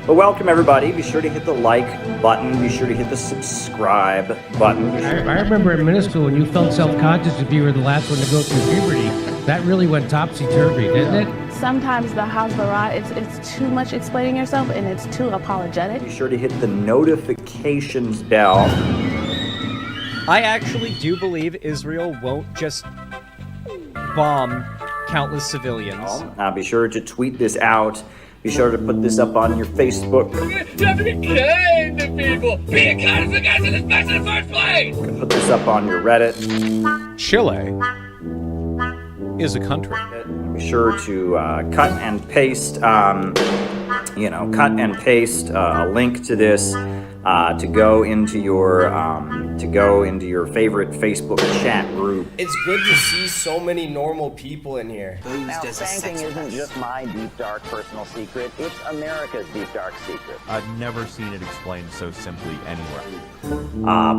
But welcome everybody. Be sure to hit the like button. Be sure to hit the subscribe button. I remember in middle school when you felt self-conscious if you were the last one to go through puberty. That really went topsy-turvy, didn't it? Sometimes the Hasbara, it's too much explaining yourself and it's too apologetic. Be sure to hit the notifications bell. I actually do believe Israel won't just bomb countless civilians. Be sure to tweet this out. Be sure to put this up on your Facebook. You have to be kind to people. Be kind to the guys in this mess in the first place. You can put this up on your Reddit. Chile is a country. Be sure to cut and paste, a link to this to go into your favorite Facebook chat group. It's good to see so many normal people in here. Now, spanking isn't just my deep, dark personal secret. It's America's deep, dark secret. I've never seen it explained so simply anywhere.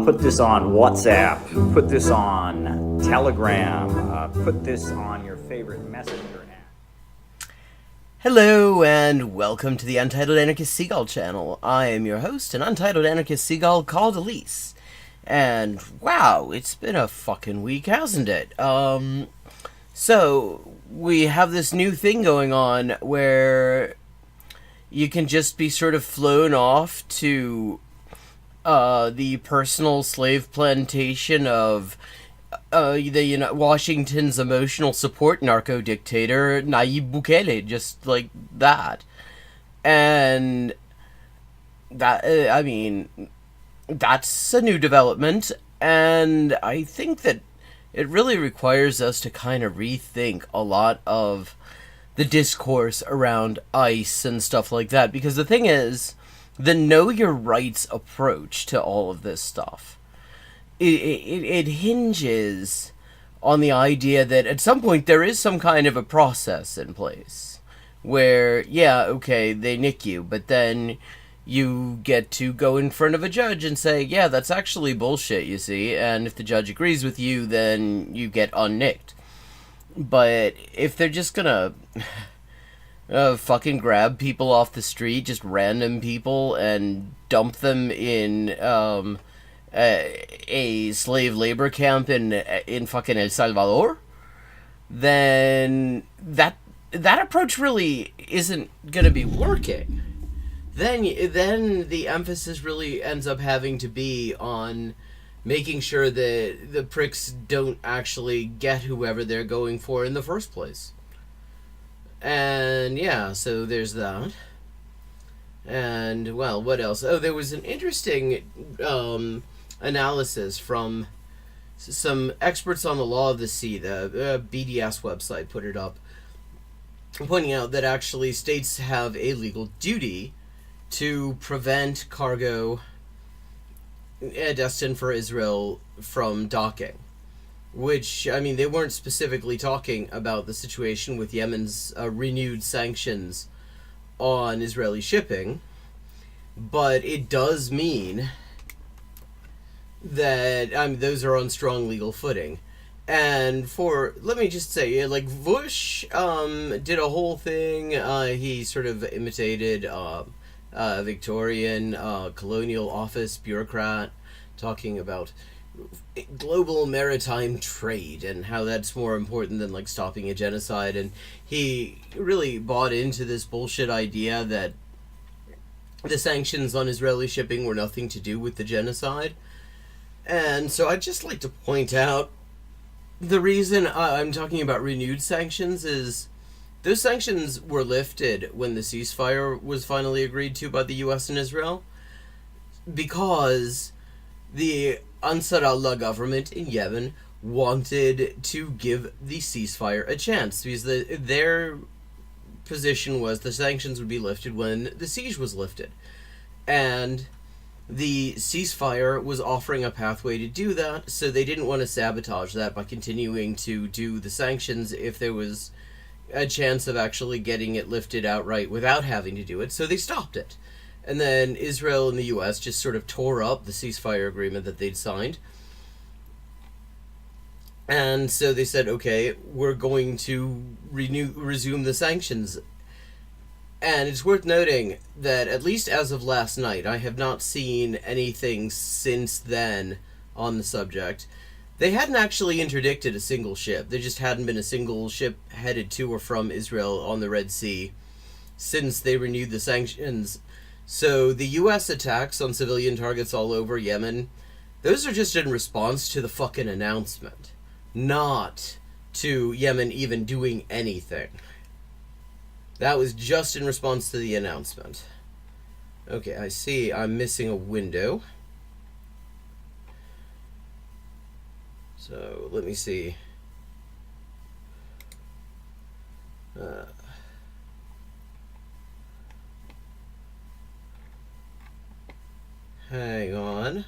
Put this on WhatsApp. Put this on Telegram. Put this on your favorite messenger app. Hello and welcome to the Untitled Anarchist Seagull channel. I am your host, an Untitled Anarchist Seagull called Elise. And wow, it's been a fucking week, hasn't it? So we have this new thing going on where you can just be sort of flown off to the personal slave plantation of Washington's emotional support narco dictator Nayib Bukele, just like that. And that that's a new development, and I think that it really requires us to kind of rethink a lot of the discourse around ICE and stuff like that, because the thing is, the know your rights approach to all of this stuff, it hinges on the idea that at some point there is some kind of a process in place where, yeah, okay, they nick you, but then you get to go in front of a judge and say, yeah, that's actually bullshit, you see, and if the judge agrees with you, then you get unnicked. But if they're just gonna fucking grab people off the street, just random people, and dump them in a slave labor camp in fucking El Salvador, then that approach really isn't gonna be working. Then the emphasis really ends up having to be on making sure that the pricks don't actually get whoever they're going for in the first place. And yeah, so there's that. And, well, what else? Oh, there was an interesting analysis from some experts on the law of the sea. The BDS website put it up, pointing out that actually states have a legal duty to prevent cargo destined for Israel from docking. Which, I mean, they weren't specifically talking about the situation with Yemen's renewed sanctions on Israeli shipping, but it does mean that, I mean, those are on strong legal footing. And let me just say, like, Bush did a whole thing. He sort of imitated Victorian colonial office bureaucrat talking about global maritime trade and how that's more important than, like, stopping a genocide. And he really bought into this bullshit idea that the sanctions on Israeli shipping were nothing to do with the genocide. And so I'd just like to point out the reason I'm talking about renewed sanctions is those sanctions were lifted when the ceasefire was finally agreed to by the U.S. and Israel, because the Ansar Allah government in Yemen wanted to give the ceasefire a chance, because their position was the sanctions would be lifted when the siege was lifted. And the ceasefire was offering a pathway to do that, so they didn't want to sabotage that by continuing to do the sanctions if there was a chance of actually getting it lifted outright without having to do it, so they stopped it. And then Israel and the U.S. just sort of tore up the ceasefire agreement that they'd signed. And so they said, okay, we're going to resume the sanctions. And it's worth noting that, at least as of last night, I have not seen anything since then on the subject. They hadn't actually interdicted a single ship. There just hadn't been a single ship headed to or from Israel on the Red Sea since they renewed the sanctions. So the U.S. attacks on civilian targets all over Yemen, those are just in response to the fucking announcement, not to Yemen even doing anything. That was just in response to the announcement. Okay, I see I'm missing a window. So, let me see. Hang on.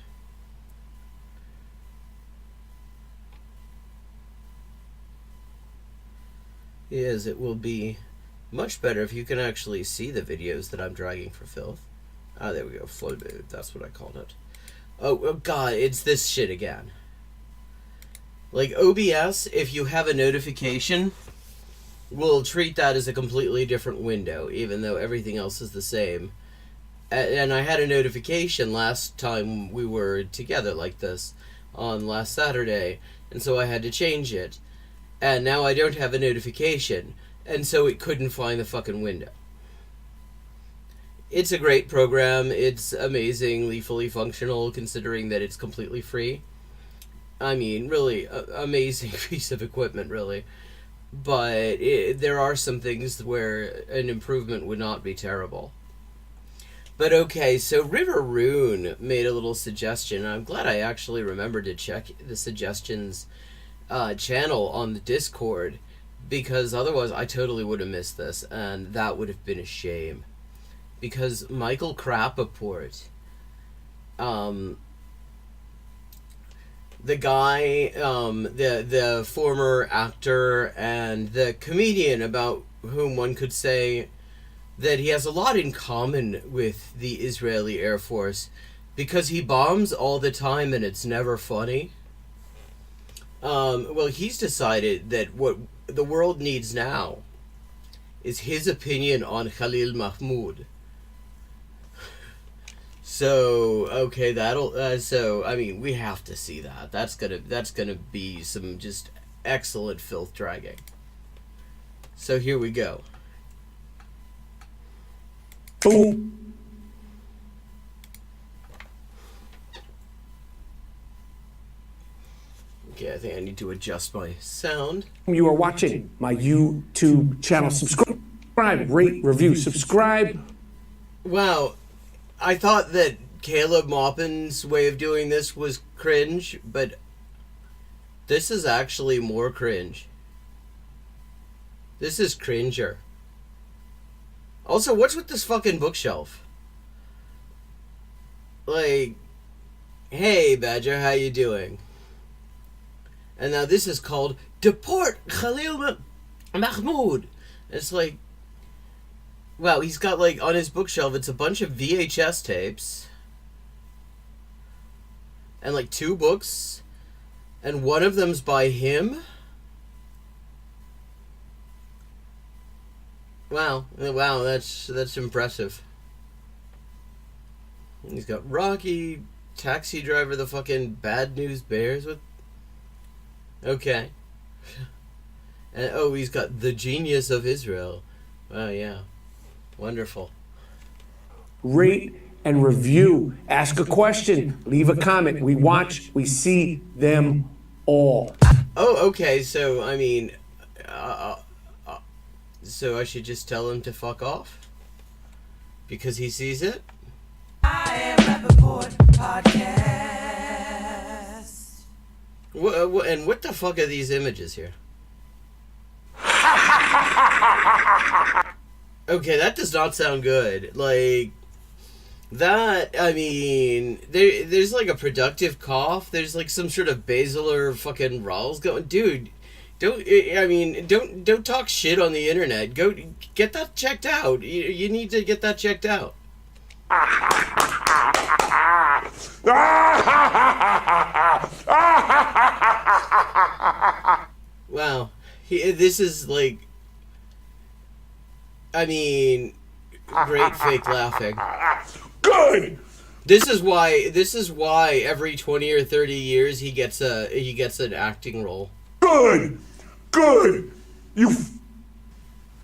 Yes, it will be much better if you can actually see the videos that I'm dragging for filth. Ah, there we go. Flow mode. That's what I called it. Oh, God, it's this shit again. Like, OBS, if you have a notification, will treat that as a completely different window, even though everything else is the same. And I had a notification last time we were together like this, on last Saturday, and so I had to change it. And now I don't have a notification, and so it couldn't find the fucking window. It's a great program. It's amazingly fully functional, considering that it's completely free. I mean, really, amazing piece of equipment, really. But there are some things where an improvement would not be terrible. But okay, so River Rune made a little suggestion. I'm glad I actually remembered to check the suggestions channel on the Discord, because otherwise I totally would have missed this, and that would have been a shame. Because Michael Rapaport, the guy, the former actor and the comedian about whom one could say that he has a lot in common with the Israeli Air Force, because he bombs all the time and it's never funny. Well, he's decided that what the world needs now is his opinion on Khalil Mahmoud. So, okay, that'll, so, I mean, we have to see that. That's gonna be some just excellent filth dragging. So here we go. Boom. Okay, I think I need to adjust my sound. You are watching my YouTube channel. Subscribe, rate, review, subscribe. Wow, I thought that Caleb Maupin's way of doing this was cringe, but this is actually more cringe. This is cringer. Also, what's with this fucking bookshelf? Like, hey, Badger, how you doing? And now this is called Deport Khalil Mahmoud. It's like, wow, he's got, like, on his bookshelf, it's a bunch of VHS tapes. And, like, 2 books. And one of them's by him. Wow. Wow, that's impressive. He's got Rocky, Taxi Driver, the fucking Bad News Bears with... Okay. And, oh, he's got The Genius of Israel. Wow, yeah. Wonderful. Rate and review. Ask a question. Leave a comment. We watch. We see them all. Oh, okay. So, I mean, so I should just tell him to fuck off? Because he sees it? I Rapaport podcast. And what the fuck are these images here? Okay, that does not sound good. Like, that, I mean, there's like a productive cough. There's like some sort of basilar fucking rolls going. Dude, don't talk shit on the internet. Go get that checked out. You need to get that checked out. Wow. This is like, I mean, great fake laughing. Good. This is why every 20 or 30 years he gets an acting role. Good. You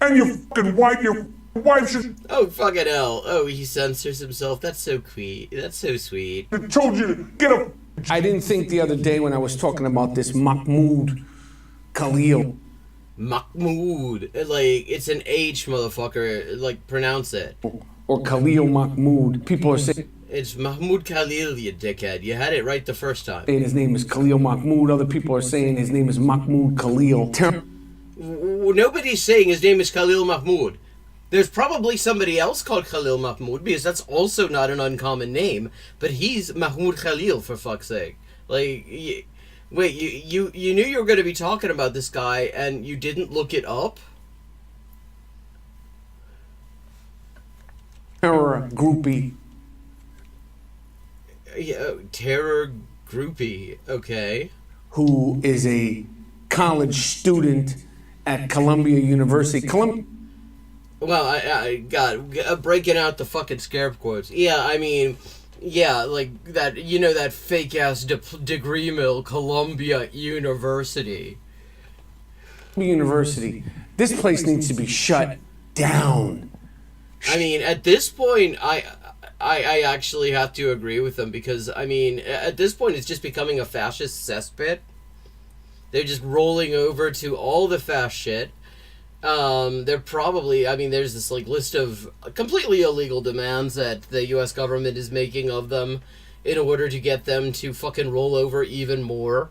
and your fucking wife. Your wife should Oh fucking hell! Oh, he censors himself. That's so sweet. That's so sweet. have told you to get a. I didn't think the other day when I was talking about this Mahmoud Khalil. Mahmoud, like it's an H, motherfucker. Like pronounce it. Or Khalil Mahmoud. People are saying It's Mahmoud Khalil, you dickhead. You had it right the first time. his name is Khalil Mahmoud. Other people are saying his name is Mahmoud Khalil. Nobody's saying his name is Khalil Mahmoud. There's probably somebody else called Khalil Mahmoud because that's also not an uncommon name. But he's Mahmoud Khalil, for fuck's sake. Like, wait, you knew you were going to be talking about this guy and you didn't look it up? Terror groupie. Yeah, terror groupie. Okay. Who is a college student at Columbia University. Well, I got breaking out the fucking scare quotes. Yeah, I mean, yeah, like that. You know that fake ass degree mill, Columbia University. University. This place needs to be shut down. I mean, at this point, I actually have to agree with them because I mean, at this point, it's just becoming a fascist cesspit. They're just rolling over to all the fast shit. They're probably, I mean, there's this like list of completely illegal demands that the U.S. government is making of them in order to get them to fucking roll over even more.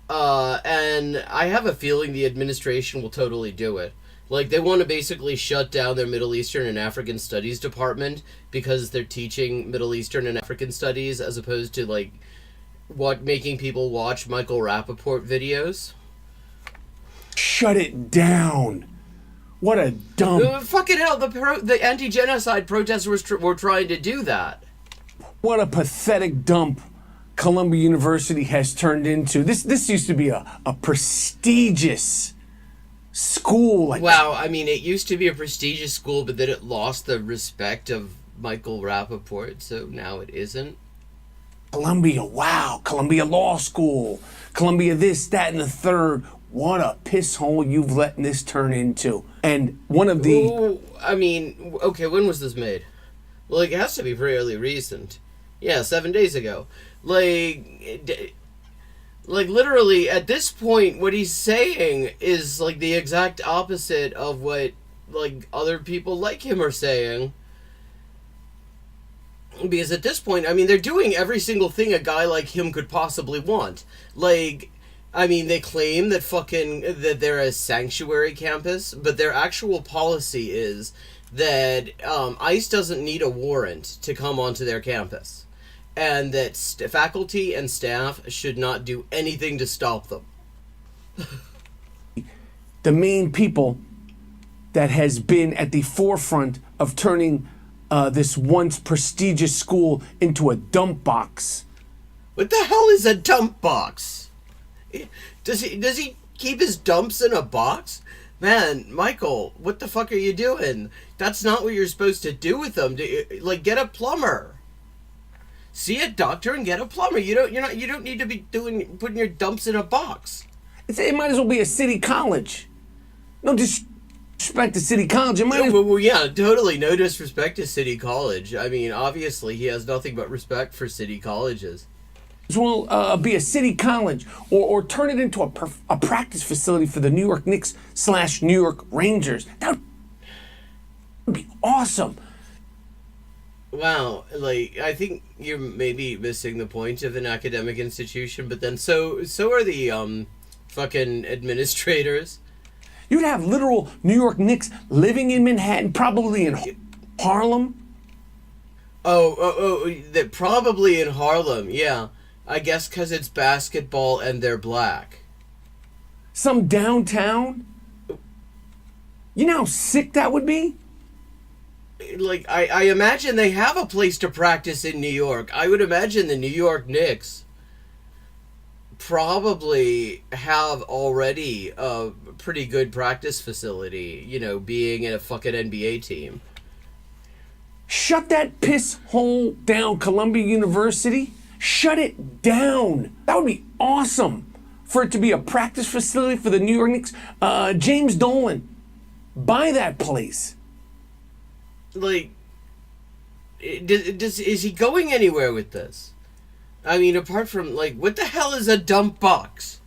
And I have a feeling the administration will totally do it. Like, they want to basically shut down their Middle Eastern and African Studies department because they're teaching Middle Eastern and African Studies as opposed to, like, making people watch Michael Rapaport videos. Shut it down. What a dumb... Fucking hell, the anti-genocide protesters were trying to do that. What a pathetic dump Columbia University has turned into. This used to be a prestigious school. Like, wow, I mean, it used to be a prestigious school, but then it lost the respect of Michael Rapaport, so now it isn't. Columbia, wow. Columbia Law School. Columbia this, that, and the third. What a piss hole you've let this turn into. And one of the... Ooh, I mean, okay, when was this made? Well, it has to be fairly recent. Yeah, 7 days ago. Like, literally, at this point, what he's saying is, like, the exact opposite of what, like, other people like him are saying. Because at this point, I mean, they're doing every single thing a guy like him could possibly want. Like, I mean, they claim that they're a sanctuary campus, but their actual policy is that ICE doesn't need a warrant to come onto their campus. And that faculty and staff should not do anything to stop them. The main people that has been at the forefront of turning this once prestigious school into a dump box. What the hell is a dump box? Does he keep his dumps in a box? Man, Michael, what the fuck are you doing? That's not what you're supposed to do with them. Like, get a plumber. See a doctor and get a plumber. You don't need to be putting your dumps in a box. It might as well be a city college. No disrespect to city college. It might well, yeah, totally. No disrespect to city college. I mean, obviously, he has nothing but respect for city colleges. as well be a city college or turn it into a practice facility for the New York Knicks / New York Rangers. That would be awesome. Wow, like, I think you're maybe missing the point of an academic institution, but then so are the fucking administrators. You'd have literal New York Knicks living in Manhattan, probably in Harlem. That probably in Harlem, yeah. I guess because it's basketball and they're black. Some downtown. You know how sick that would be? Like, I imagine they have a place to practice in New York. I would imagine the New York Knicks probably have already a pretty good practice facility, you know, being in a fucking NBA team. Shut that piss hole down, Columbia University. Shut it down. That would be awesome for it to be a practice facility for the New York Knicks. James Dolan, buy that place. Like, is he going anywhere with this? I mean, apart from, like, what the hell is a dump box?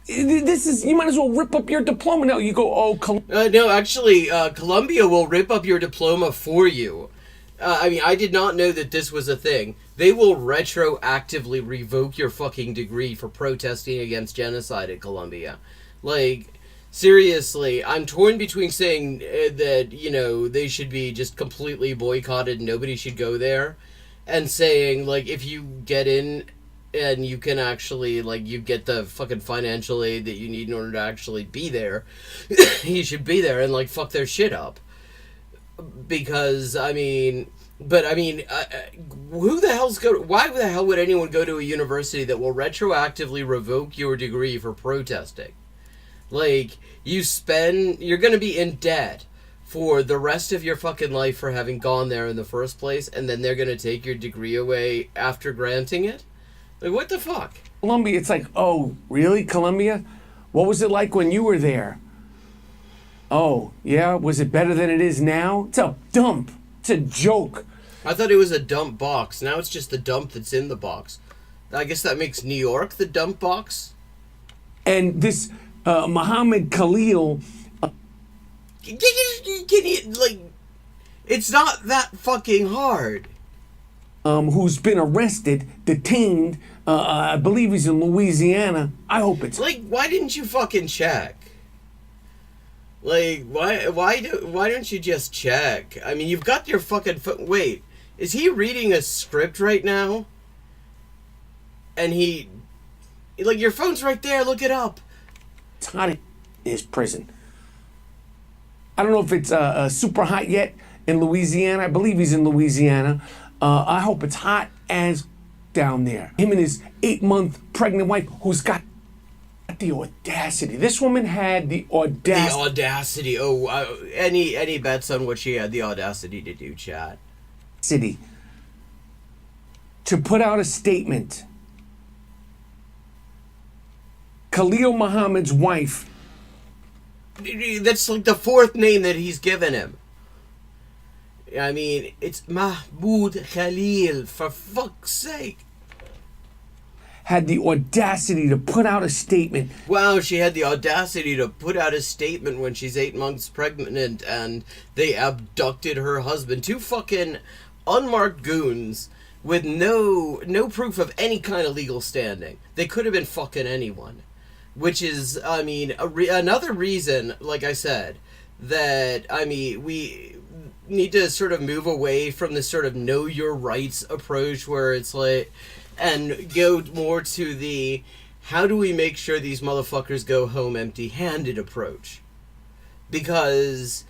You might as well rip up your diploma. No, you go, No, actually, Columbia will rip up your diploma for you. I mean, I did not know that this was a thing. They will retroactively revoke your fucking degree for protesting against genocide at Columbia. Like, seriously, I'm torn between saying that, you know, they should be just completely boycotted and nobody should go there, and saying, like, if you get in and you can actually, like, you get the fucking financial aid that you need in order to actually be there, you should be there and, like, fuck their shit up. Because, I mean, who the hell's why the hell would anyone go to a university that will retroactively revoke your degree for protesting? Like, you're gonna be in debt for the rest of your fucking life for having gone there in the first place, and then they're gonna take your degree away after granting it? Like, what the fuck? Columbia, it's like, oh, really, Columbia? What was it like when you were there? Oh, yeah, was it better than it is now? It's a dump. It's a joke. I thought it was a dump box. Now it's just the dump that's in the box. I guess that makes New York the dump box? And this Mahmoud Khalil... Can you, like, it's not that fucking hard. Who's been arrested, detained, I believe he's in Louisiana. I hope it's... Like, why didn't you fucking check? Like, why don't you just check? I mean, you've got your fucking... Wait, is he reading a script right now? And he... Like, your phone's right there, look it up. It's hot in his prison. I don't know if it's super hot yet in Louisiana. I believe he's in Louisiana. I hope it's hot as down there. Him and his 8-month pregnant wife, who's got the audacity. This woman had the audacity. The audacity. Oh, any bets on what she had the audacity to do, chat? City. To put out a statement. Khalil Muhammad's wife. That's like the fourth name that he's given him. I mean, it's Mahmoud Khalil, for fuck's sake. Had the audacity to put out a statement. Wow, she had the audacity to put out a statement when she's 8 months pregnant and they abducted her husband. 2 fucking unmarked goons with no proof of any kind of legal standing. They could have been fucking anyone. Which is, I mean, another reason, like I said, that, I mean, we need to sort of move away from this sort of know your rights approach where it's like, and go more to the how do we make sure these motherfuckers go home empty-handed approach. Because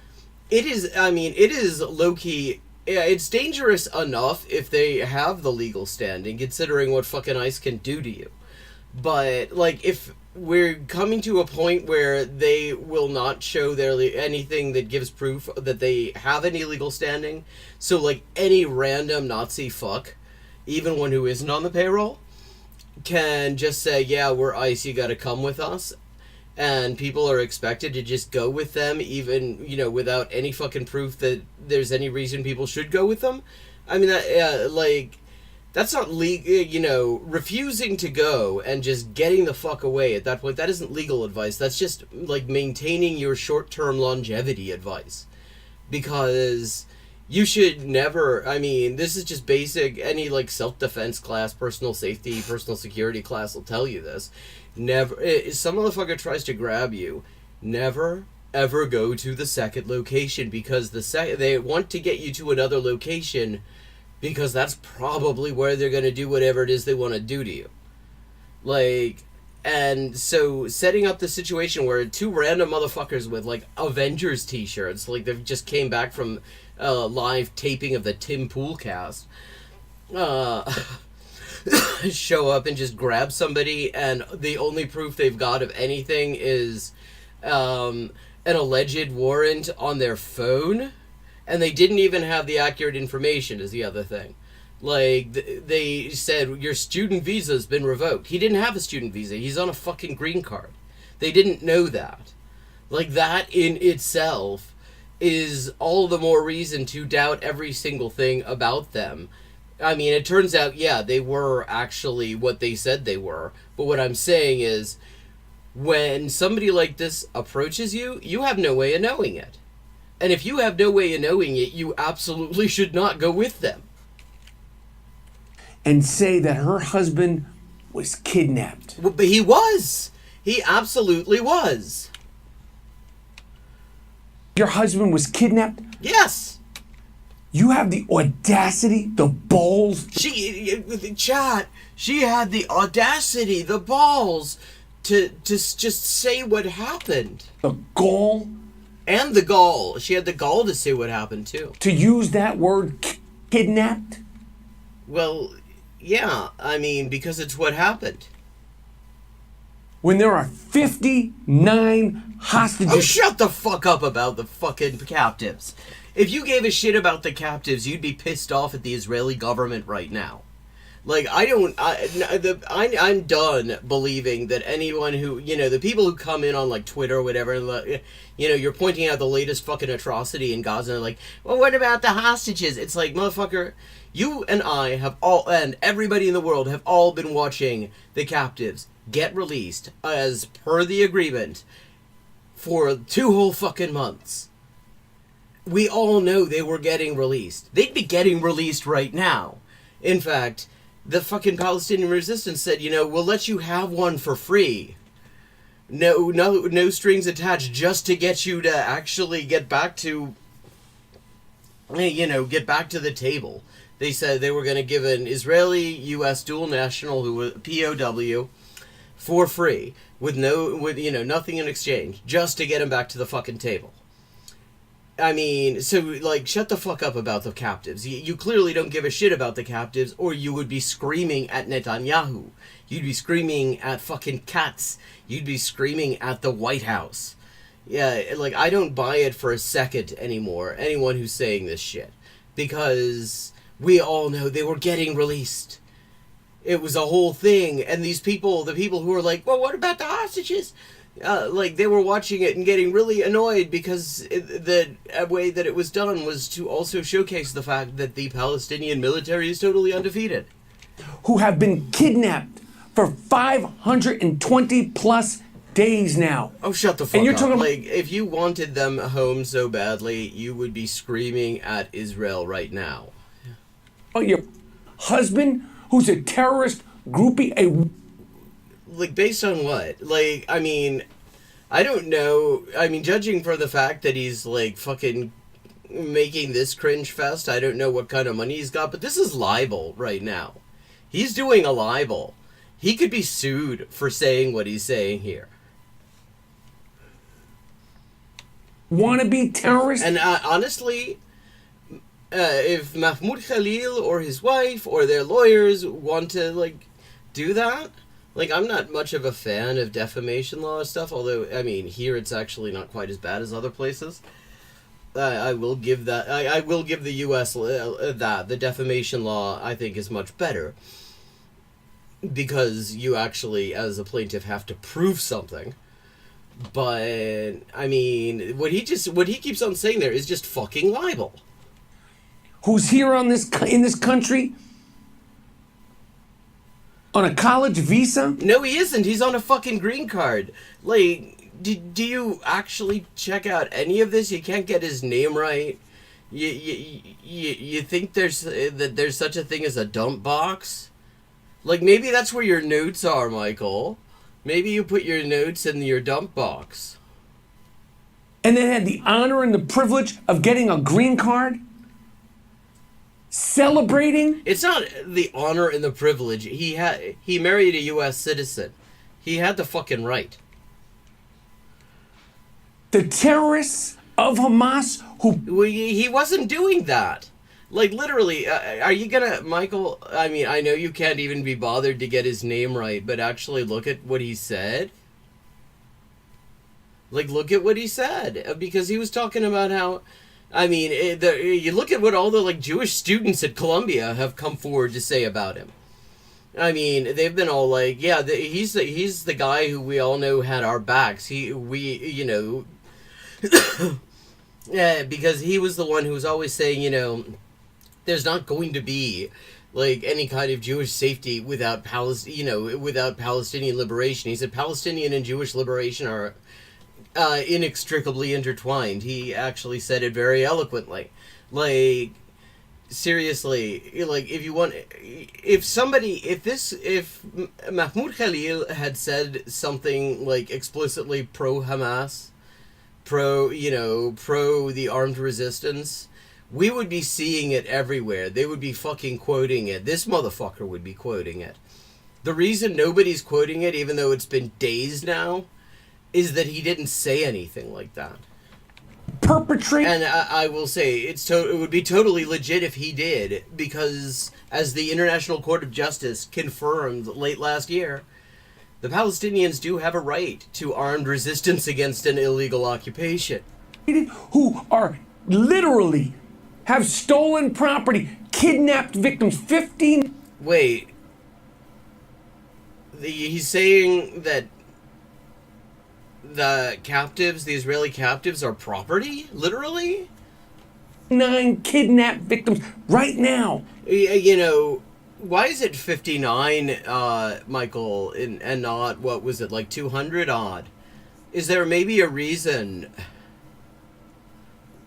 it is low-key, it's dangerous enough if they have the legal standing, considering what fucking ICE can do to you. But, like, if we're coming to a point where they will not show anything that gives proof that they have any legal standing, so, like, any random Nazi fuck, even one who isn't on the payroll, can just say, yeah, we're ICE, you gotta come with us, and people are expected to just go with them, even, you know, without any fucking proof that there's any reason people should go with them. I mean, that's not legal, you know, refusing to go and just getting the fuck away at that point, that isn't legal advice. That's just, like, maintaining your short-term longevity advice. Because you should never, I mean, this is just basic, any, like, self-defense class, personal safety, personal security class will tell you this. Never, if some motherfucker tries to grab you, never, ever go to the second location, because they want to get you to another location because that's probably where they're going to do whatever it is they want to do to you. Like, and so setting up the situation where 2 random motherfuckers with, like, Avengers t-shirts, like they've just came back from a live taping of the Tim Pool cast, show up and just grab somebody, and the only proof they've got of anything is an alleged warrant on their phone, and they didn't even have the accurate information is the other thing. Like, they said, your student visa's been revoked. He didn't have a student visa. He's on a fucking green card. They didn't know that. Like, that in itself is all the more reason to doubt every single thing about them. I mean, it turns out, yeah, they were actually what they said they were. But what I'm saying is, when somebody like this approaches you, you have no way of knowing it. And if you have no way of knowing it, you absolutely should not go with them. And say that her husband was kidnapped. Well, but he was. He absolutely was. Your husband was kidnapped? Yes. You have the audacity, the balls. She had the audacity, the balls to just say what happened. The gall. And the gall. She had the gall to say what happened, too. To use that word, kidnapped? Well, yeah, I mean, because it's what happened. When there are 59 hostages. Oh, shut the fuck up about the fucking captives. If you gave a shit about the captives, you'd be pissed off at the Israeli government right now. Like, I'm done believing that anyone who, the people who come in on, like, Twitter or whatever, and, you're pointing out the latest fucking atrocity in Gaza, and like, well, what about the hostages? It's like, motherfucker, you and I have all, and everybody in the world have all been watching the captives get released, as per the agreement, for 2 whole fucking months. We all know they were getting released. They'd be getting released right now. In fact, the fucking Palestinian resistance said, we'll let you have one for free. No strings attached, just to get you to actually get back to, get back to the table. They said they were going to give an Israeli-U.S. dual national who was POW for free, with nothing in exchange, just to get him back to the fucking table. I mean, so, like, shut the fuck up about the captives. You clearly don't give a shit about the captives, or you would be screaming at Netanyahu. You'd be screaming at fucking Katz. You'd be screaming at the White House. Yeah, like, I don't buy it for a second anymore, anyone who's saying this shit. Because we all know they were getting released. It was a whole thing, and these people, the people who were like, well, what about the hostages? They were watching it and getting really annoyed because the way that it was done was to also showcase the fact that the Palestinian military is totally undefeated. Who have been kidnapped for 520 plus days now. Oh, shut the fuck up. Like, if you wanted them home so badly, you would be screaming at Israel right now. Oh, your husband, who's a terrorist groupie, like, based on what? Like, I mean, I don't know. I mean, judging for the fact that he's, like, fucking making this cringe fest, I don't know what kind of money he's got, but this is libel right now. He's doing a libel. He could be sued for saying what he's saying here. Wannabe terrorist? And honestly, if Mahmoud Khalil or his wife or their lawyers want to, like, do that, like, I'm not much of a fan of defamation law stuff, although, I mean, here it's actually not quite as bad as other places. I will give that, I will give the U.S. that. The defamation law, I think, is much better. Because you actually, as a plaintiff, have to prove something. But, I mean, what he keeps on saying there is just fucking libel. Who's here in this country on a college visa? No, he isn't. He's on a fucking green card. Like, do you actually check out any of this? You can't get his name right. You think there's such a thing as a dump box? Like, maybe that's where your notes are, Michael. Maybe you put your notes in your dump box. And then had the honor and the privilege of getting a green card? Celebrating? It's not the honor and the privilege. He married a U.S. citizen. He had the fucking right. The terrorists of Hamas who... He wasn't doing that. Like, literally, are you gonna... Michael, I mean, I know you can't even be bothered to get his name right, but actually look at what he said. Like, look at what he said, because he was talking about how, I mean, you look at what all the like Jewish students at Columbia have come forward to say about him. I mean, they've been all like, yeah, he's the guy who we all know had our backs. Yeah, because he was the one who was always saying, there's not going to be like any kind of Jewish safety without without Palestinian liberation. He said Palestinian and Jewish liberation are inextricably intertwined. He actually said it very eloquently. Like, seriously, like, if Mahmoud Khalil had said something like explicitly pro-Hamas, pro the armed resistance, we would be seeing it everywhere. They would be fucking quoting it. This motherfucker would be quoting it. The reason nobody's quoting it, even though it's been days now, is that he didn't say anything like that. Perpetrate. And I will say, it would be totally legit if he did, because as the International Court of Justice confirmed late last year, the Palestinians do have a right to armed resistance against an illegal occupation. Who are literally have stolen property, kidnapped victims, 15... Wait. He's saying that the Israeli captives are property? Literally? 9 kidnapped victims right now. Why is it 59, Michael, and not, what was it, like 200 odd? Is there maybe a reason?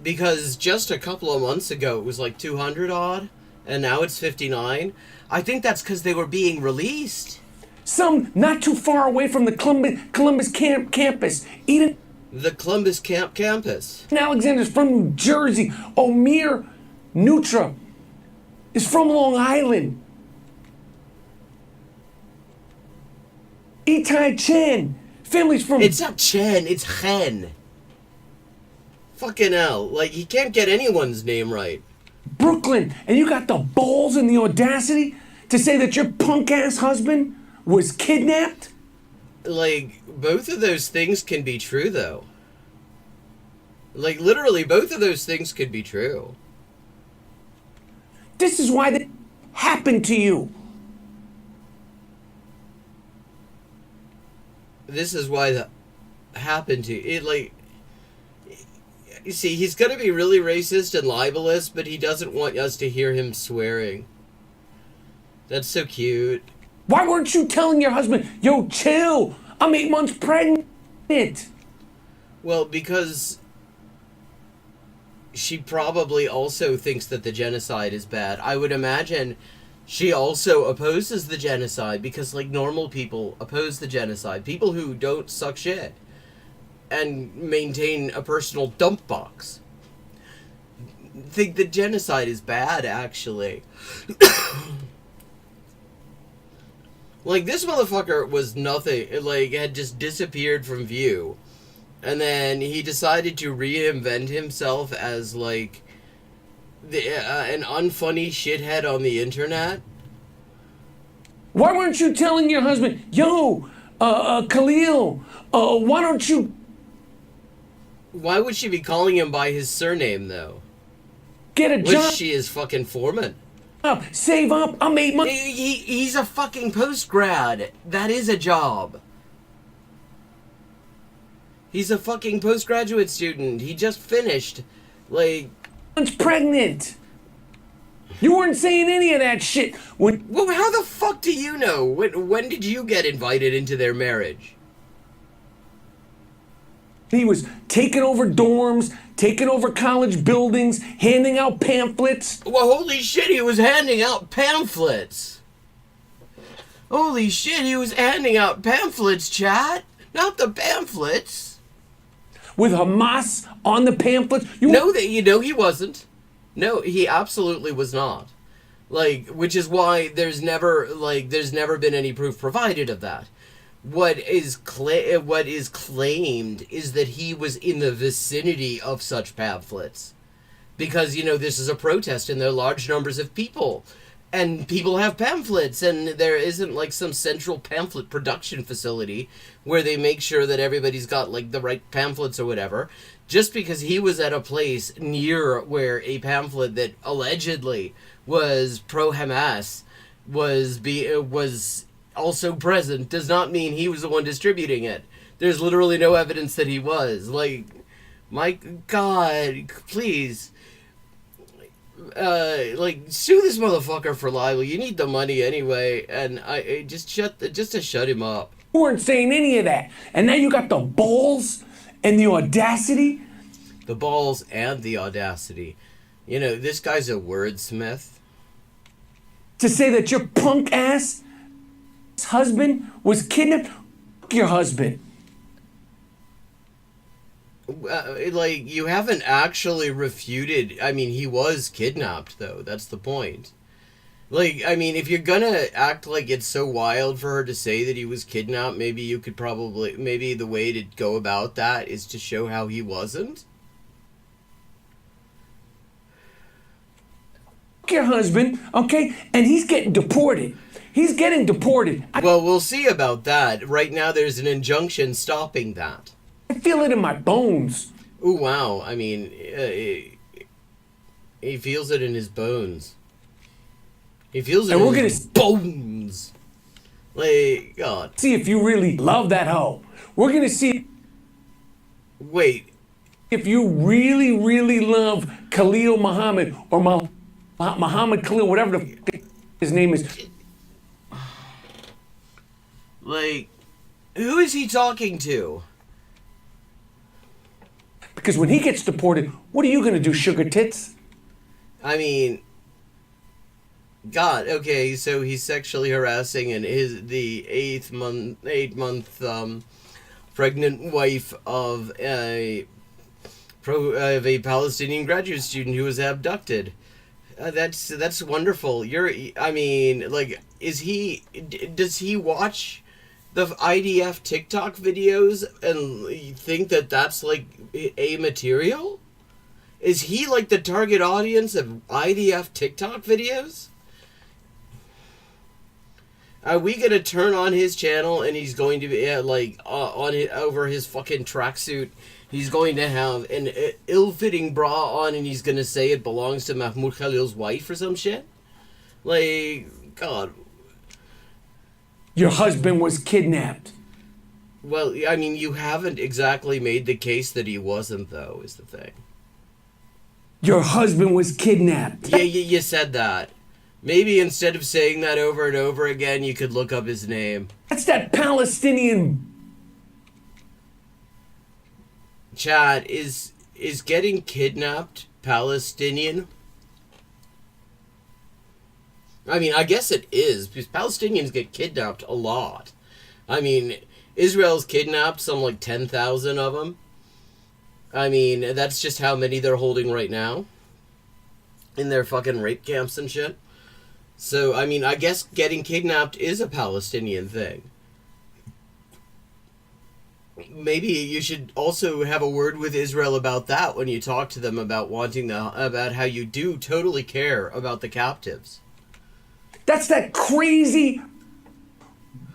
Because just a couple of months ago it was like 200 odd, and now it's 59. I think that's because they were being released. Some not too far away from the Columbus campus. Eden. The Columbus campus. Alexander's from New Jersey. Omer Nutra is from Long Island. Itai Chen, family's from... It's not Chen, it's Chen. Fucking hell, like, he can't get anyone's name right. Brooklyn, and you got the balls and the audacity to say that your punk-ass husband was kidnapped? Like, both of those things can be true, though. Like, literally, both of those things could be true. This is why that happened to you. This is why that happened to you. Like, you see, he's gonna be really racist and libelous, but he doesn't want us to hear him swearing. That's so cute. Why weren't you telling your husband, yo, chill, I'm 8 months pregnant? Well, because she probably also thinks that the genocide is bad. I would imagine she also opposes the genocide because, like, normal people oppose the genocide. People who don't suck shit and maintain a personal dump box think that genocide is bad, actually. Like, this motherfucker was nothing, like, had just disappeared from view. And then he decided to reinvent himself as, like, an unfunny shithead on the internet. Why weren't you telling your husband, yo, Khalil, why don't you... Why would she be calling him by his surname, though? Get a job. Which she is fucking Foreman. Save up, I'm 8 months... He's a fucking post-grad. That is a job. He's a fucking postgraduate student. He just finished, like... Months pregnant. You weren't saying any of that shit when... Well, how the fuck do you know? When did you get invited into their marriage? He was taking over dorms, taking over college buildings, handing out pamphlets. Well, holy shit, he was handing out pamphlets. Holy shit, he was handing out pamphlets, chat. Not the pamphlets. With Hamas on the pamphlets. No, he wasn't. No, he absolutely was not. Like, which is why there's never been any proof provided of that. What is claimed is that he was in the vicinity of such pamphlets. Because, this is a protest and there are large numbers of people and people have pamphlets, and there isn't like some central pamphlet production facility where they make sure that everybody's got like the right pamphlets or whatever. Just because he was at a place near where a pamphlet that allegedly was pro-Hamas was also present does not mean he was the one distributing it. There's literally no evidence that he was. Like, my God, please. Sue this motherfucker for libel. You need the money anyway, and just to shut him up. You weren't saying any of that. And now you got the balls and the audacity. The balls and the audacity. You know, this guy's a wordsmith. To say that your punk ass husband was kidnapped. Fuck your husband. You haven't actually refuted. I mean, he was kidnapped, though. That's the point. Like, I mean, if you're gonna act like it's so wild for her to say that he was kidnapped, maybe the way to go about that is to show how he wasn't. Your husband, okay? And he's getting deported. He's getting deported. Well, we'll see about that. Right now, there's an injunction stopping that. I feel it in my bones. Ooh, wow. I mean, he feels it in his bones. He feels it in his bones. Like, God. See if you really love that hoe. We're gonna see. Wait. If you really, really love Khalil Muhammad or Muhammad Khalil, whatever his name is. Like, who is he talking to? Because when he gets deported, what are you gonna do, sugar tits? I mean, God, okay, so he's sexually harassing and is the 8-month pregnant wife of a Palestinian graduate student who was abducted. That's wonderful. Does he watch the IDF TikTok videos and think that that's like a material? Is he like the target audience of IDF TikTok videos? Are we gonna turn on his channel and he's going to be over his fucking tracksuit? He's going to have an ill-fitting bra on and he's gonna say it belongs to Mahmoud Khalil's wife or some shit? Like, God. Your husband was kidnapped. Well, I mean, you haven't exactly made the case that he wasn't, though, is the thing. Your husband was kidnapped. Yeah, you said that. Maybe instead of saying that over and over again, you could look up his name. That's that Palestinian. Chad, is getting kidnapped Palestinian? I mean, I guess it is, because Palestinians get kidnapped a lot. I mean, Israel's kidnapped some like 10,000 of them. I mean, that's just how many they're holding right now. In their fucking rape camps and shit. So, I mean, I guess getting kidnapped is a Palestinian thing. Maybe you should also have a word with Israel about that when you talk to them about about how you do totally care about the captives. That's that crazy,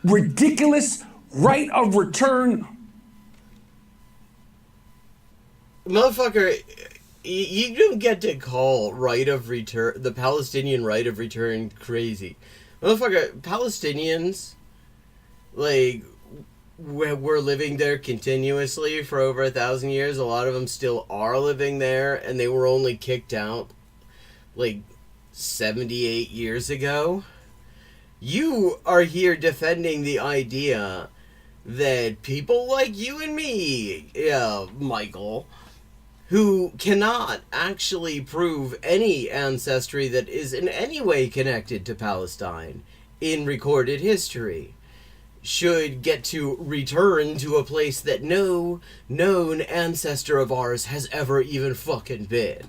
ridiculous right of return. Motherfucker, you don't get to call the Palestinian right of return crazy. Motherfucker, Palestinians, like, we're living there continuously for over 1,000 years. A lot of them still are living there, and they were only kicked out, like, 78 years ago. You are here defending the idea that people like you and me, Michael, who cannot actually prove any ancestry that is in any way connected to Palestine in recorded history, should get to return to a place that no known ancestor of ours has ever even fucking been.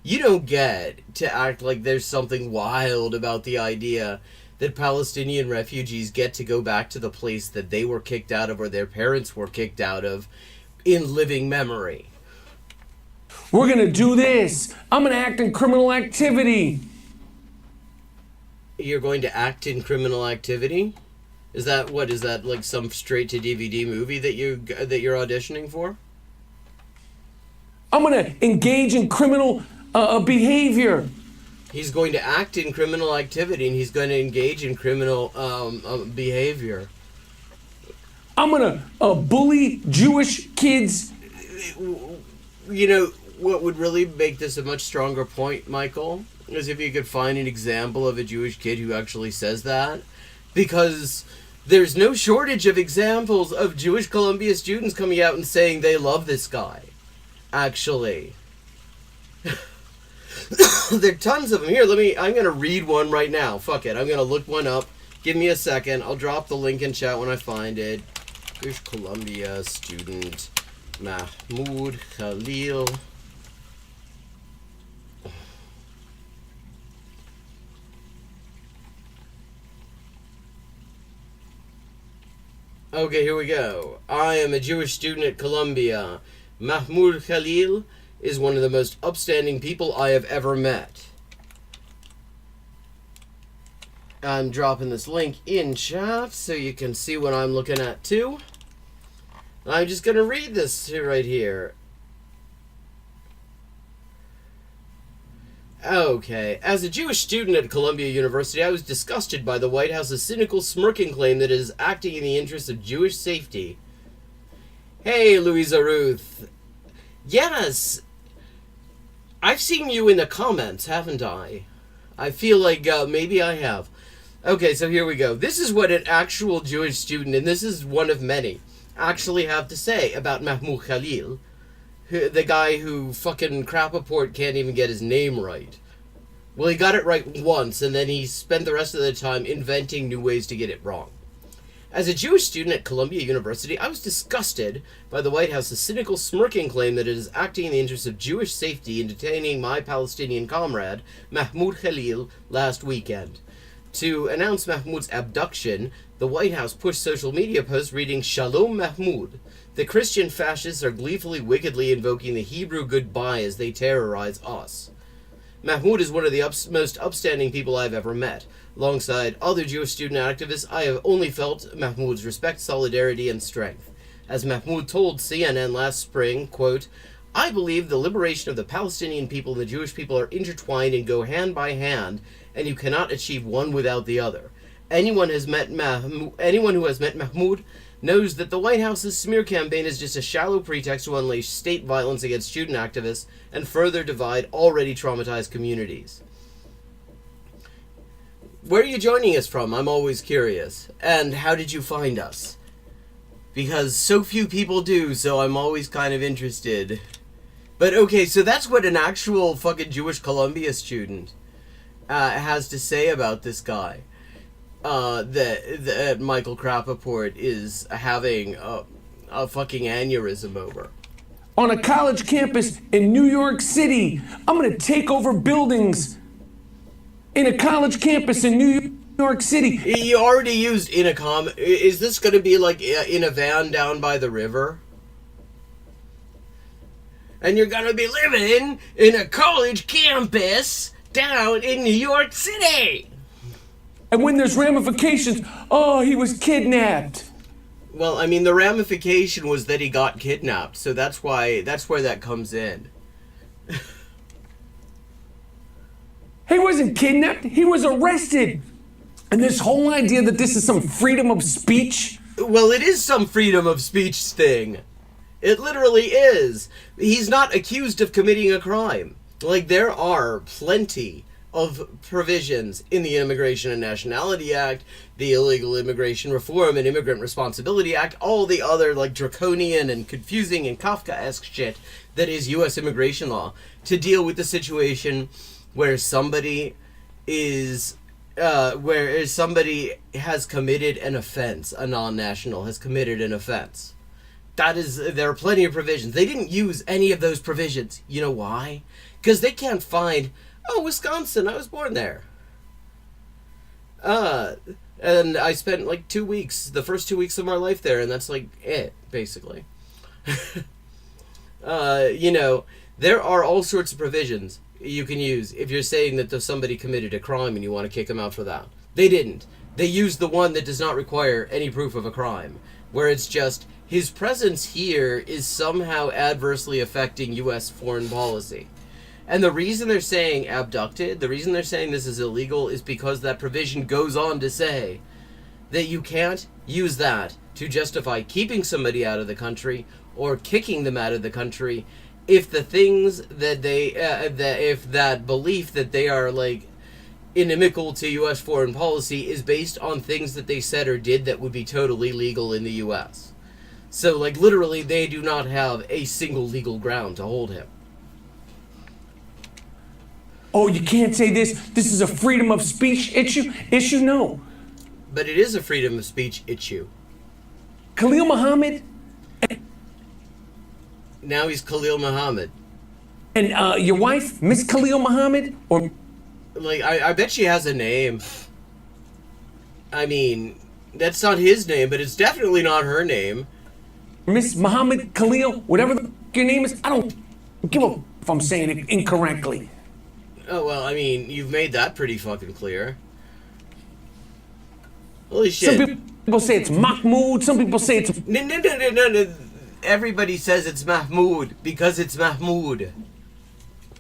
You don't get to act like there's something wild about the idea that Palestinian refugees get to go back to the place that they were kicked out of or their parents were kicked out of in living memory. We're gonna do this. I'm gonna act in criminal activity. You're going to act in criminal activity? Is that what? Is that like some straight to DVD movie that you're auditioning for? I'm gonna engage in criminal behavior. He's going to act in criminal activity, and he's going to engage in criminal behavior. I'm gonna bully Jewish kids. You know what would really make this a much stronger point, Michael, is if you could find an example of a Jewish kid who actually says that, because there's no shortage of examples of Jewish Columbia students coming out and saying they love this guy. Actually. There are tons of them. Here, I'm going to read one right now. Fuck it. I'm going to look one up. Give me a second. I'll drop the link in chat when I find it. Jewish Columbia student Mahmoud Khalil. Okay, here we go. I am a Jewish student at Columbia. Mahmoud Khalil is one of the most upstanding people I have ever met. I'm dropping this link in chat so you can see what I'm looking at too. I'm just going to read this right here. Okay. As a Jewish student at Columbia University, I was disgusted by the White House's cynical, smirking claim that it is acting in the interests of Jewish safety. Hey, Louisa Ruth. Yes. I've seen you in the comments, haven't I? I feel like maybe I have. Okay, so here we go. This is what an actual Jewish student, and this is one of many, actually have to say about Mahmoud Khalil, the guy who fucking Rapaport can't even get his name right. Well, he got it right once, and then he spent the rest of the time inventing new ways to get it wrong. As a Jewish student at Columbia University, I was disgusted by the White House's cynical, smirking claim that it is acting in the interests of Jewish safety in detaining my Palestinian comrade, Mahmoud Khalil, last weekend. To announce Mahmoud's abduction, the White House pushed social media posts reading, Shalom Mahmoud. The Christian fascists are gleefully, wickedly invoking the Hebrew goodbye as they terrorize us. Mahmoud is one of the most upstanding people I've ever met. Alongside other Jewish student activists, I have only felt Mahmoud's respect, solidarity, and strength. As Mahmoud told CNN last spring, quote, I believe the liberation of the Palestinian people and the Jewish people are intertwined and go hand by hand, and you cannot achieve one without the other. Anyone who has met Mahmoud knows that the White House's smear campaign is just a shallow pretext to unleash state violence against student activists and further divide already traumatized communities. Where are you joining us from? I'm always curious. And how did you find us? Because so few people do, so I'm always kind of interested. But okay, so that's what an actual fucking Jewish Columbia student has to say about this guy. That Michael Rapaport is having a fucking aneurysm over. On a college campus in New York City, I'm gonna take over buildings in a college campus in New York City. You already used Intercom. Is this going to be like in a van down by the river? And you're going to be living in a college campus down in New York City. And when there's ramifications, oh, he was kidnapped. Well, I mean, the ramification was that he got kidnapped, so that's where that comes in. He wasn't kidnapped, he was arrested. And this whole idea that this is some freedom of speech. Well, it is some freedom of speech thing. It literally is. He's not accused of committing a crime. Like, there are plenty of provisions in the Immigration and Nationality Act, the Illegal Immigration Reform and Immigrant Responsibility Act, all the other, like, draconian and confusing and Kafka-esque shit that is U.S. immigration law to deal with the situation where somebody has committed an offense, a non-national has committed an offense. There are plenty of provisions. They didn't use any of those provisions. You know why? Because they can't find, oh, Wisconsin, I was born there. And I spent like 2 weeks, the first 2 weeks of my life there, and that's like it, basically. You know, there are all sorts of provisions you can use if you're saying that somebody committed a crime and you want to kick them out for that. They didn't. They used the one that does not require any proof of a crime, where it's just his presence here is somehow adversely affecting U.S. foreign policy. And the reason they're saying abducted, the reason they're saying this is illegal, is because that provision goes on to say that you can't use that to justify keeping somebody out of the country or kicking them out of the country if the things that they, if that belief that they are, like, inimical to U.S. foreign policy is based on things that they said or did that would be totally legal in the U.S. So, like, literally, they do not have a single legal ground to hold him. Oh, you can't say this. This is a freedom of speech issue? No. But it is a freedom of speech issue. Khalil Muhammad Now he's Khalil Muhammad. and your wife, Miss Khalil Muhammad, or Like, I bet she has a name. I mean, that's not his name, but it's definitely not her name. Miss Muhammad Khalil, whatever your name is. I don't give a if I'm saying it incorrectly. Oh, well, I mean, you've made that pretty fucking clear. Holy shit. Some people say it's Mahmoud. Some people say it's No. Everybody says it's Mahmoud because it's Mahmoud.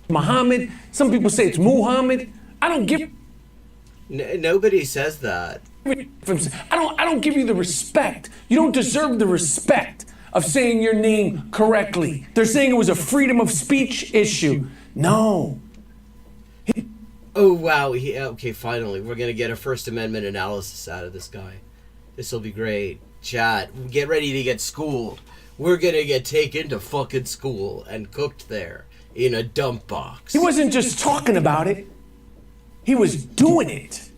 Muhammad. Some people say it's Muhammad. I don't give. Nobody says that. I don't give you the respect. You don't deserve the respect of saying your name correctly. They're saying it was a freedom of speech issue. No. Oh, wow. Okay, finally. We're going to get a First Amendment analysis out of this guy. This will be great. Chat, get ready to get schooled. We're going to get taken to fucking school and cooked there in a dump box. He wasn't just talking about it. He was doing it.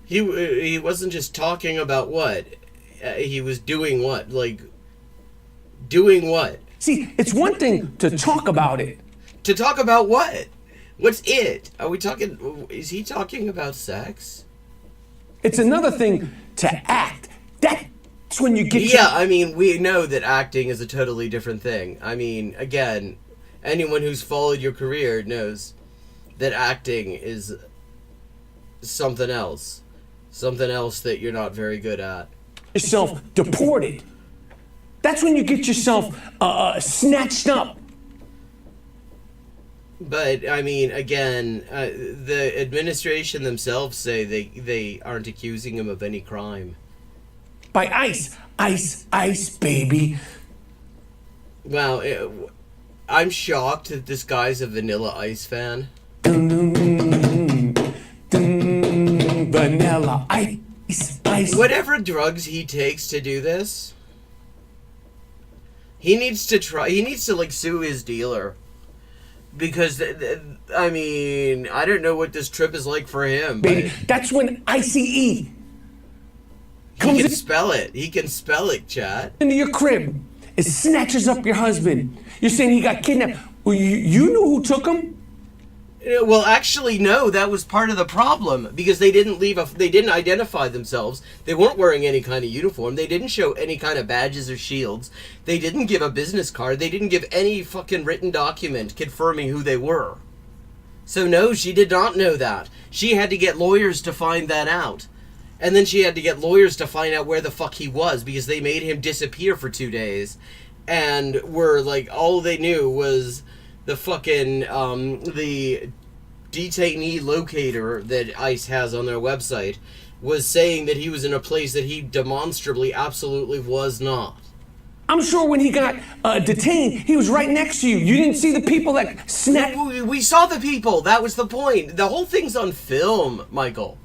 He wasn't just talking about what? He was doing what? Like, doing what? See, it's one thing to talk about it. To talk about what? What's it? Are we talking... Is he talking about sex? It's another thing to act. That's when you get Yeah, I mean, we know that acting is a totally different thing. I mean, again, anyone who's followed your career knows that acting is something else. Something else that you're not very good at. yourself deported. That's when you get yourself snatched up. But, I mean, again, the administration themselves say they aren't accusing him of any crime. By ice. Ice, baby. Wow, I'm shocked that this guy's a Vanilla Ice fan. Vanilla ice. Whatever drugs he takes to do this, he needs to like sue his dealer. Because, I mean, I don't know what this trip is like for him. Baby, that's when ICE He can spell it. He can spell it, chat. into your crib. It snatches up your husband. You're saying he got kidnapped. Well, you knew who took him? Well, actually, no. That was part of the problem because they didn't they didn't identify themselves. They weren't wearing any kind of uniform. They didn't show any kind of badges or shields. They didn't give a business card. They didn't give any fucking written document confirming who they were. So no, she did not know that. She had to get lawyers to find that out. And then she had to get lawyers to find out where the fuck he was because they made him disappear for 2 days. And were like, all they knew was the fucking, the detainee locator that ICE has on their website was saying that he was in a place that he demonstrably absolutely was not. I'm sure when he got detained, he was right next to you. You didn't see the people that snapped. We saw the people. That was the point. The whole thing's on film, Michael.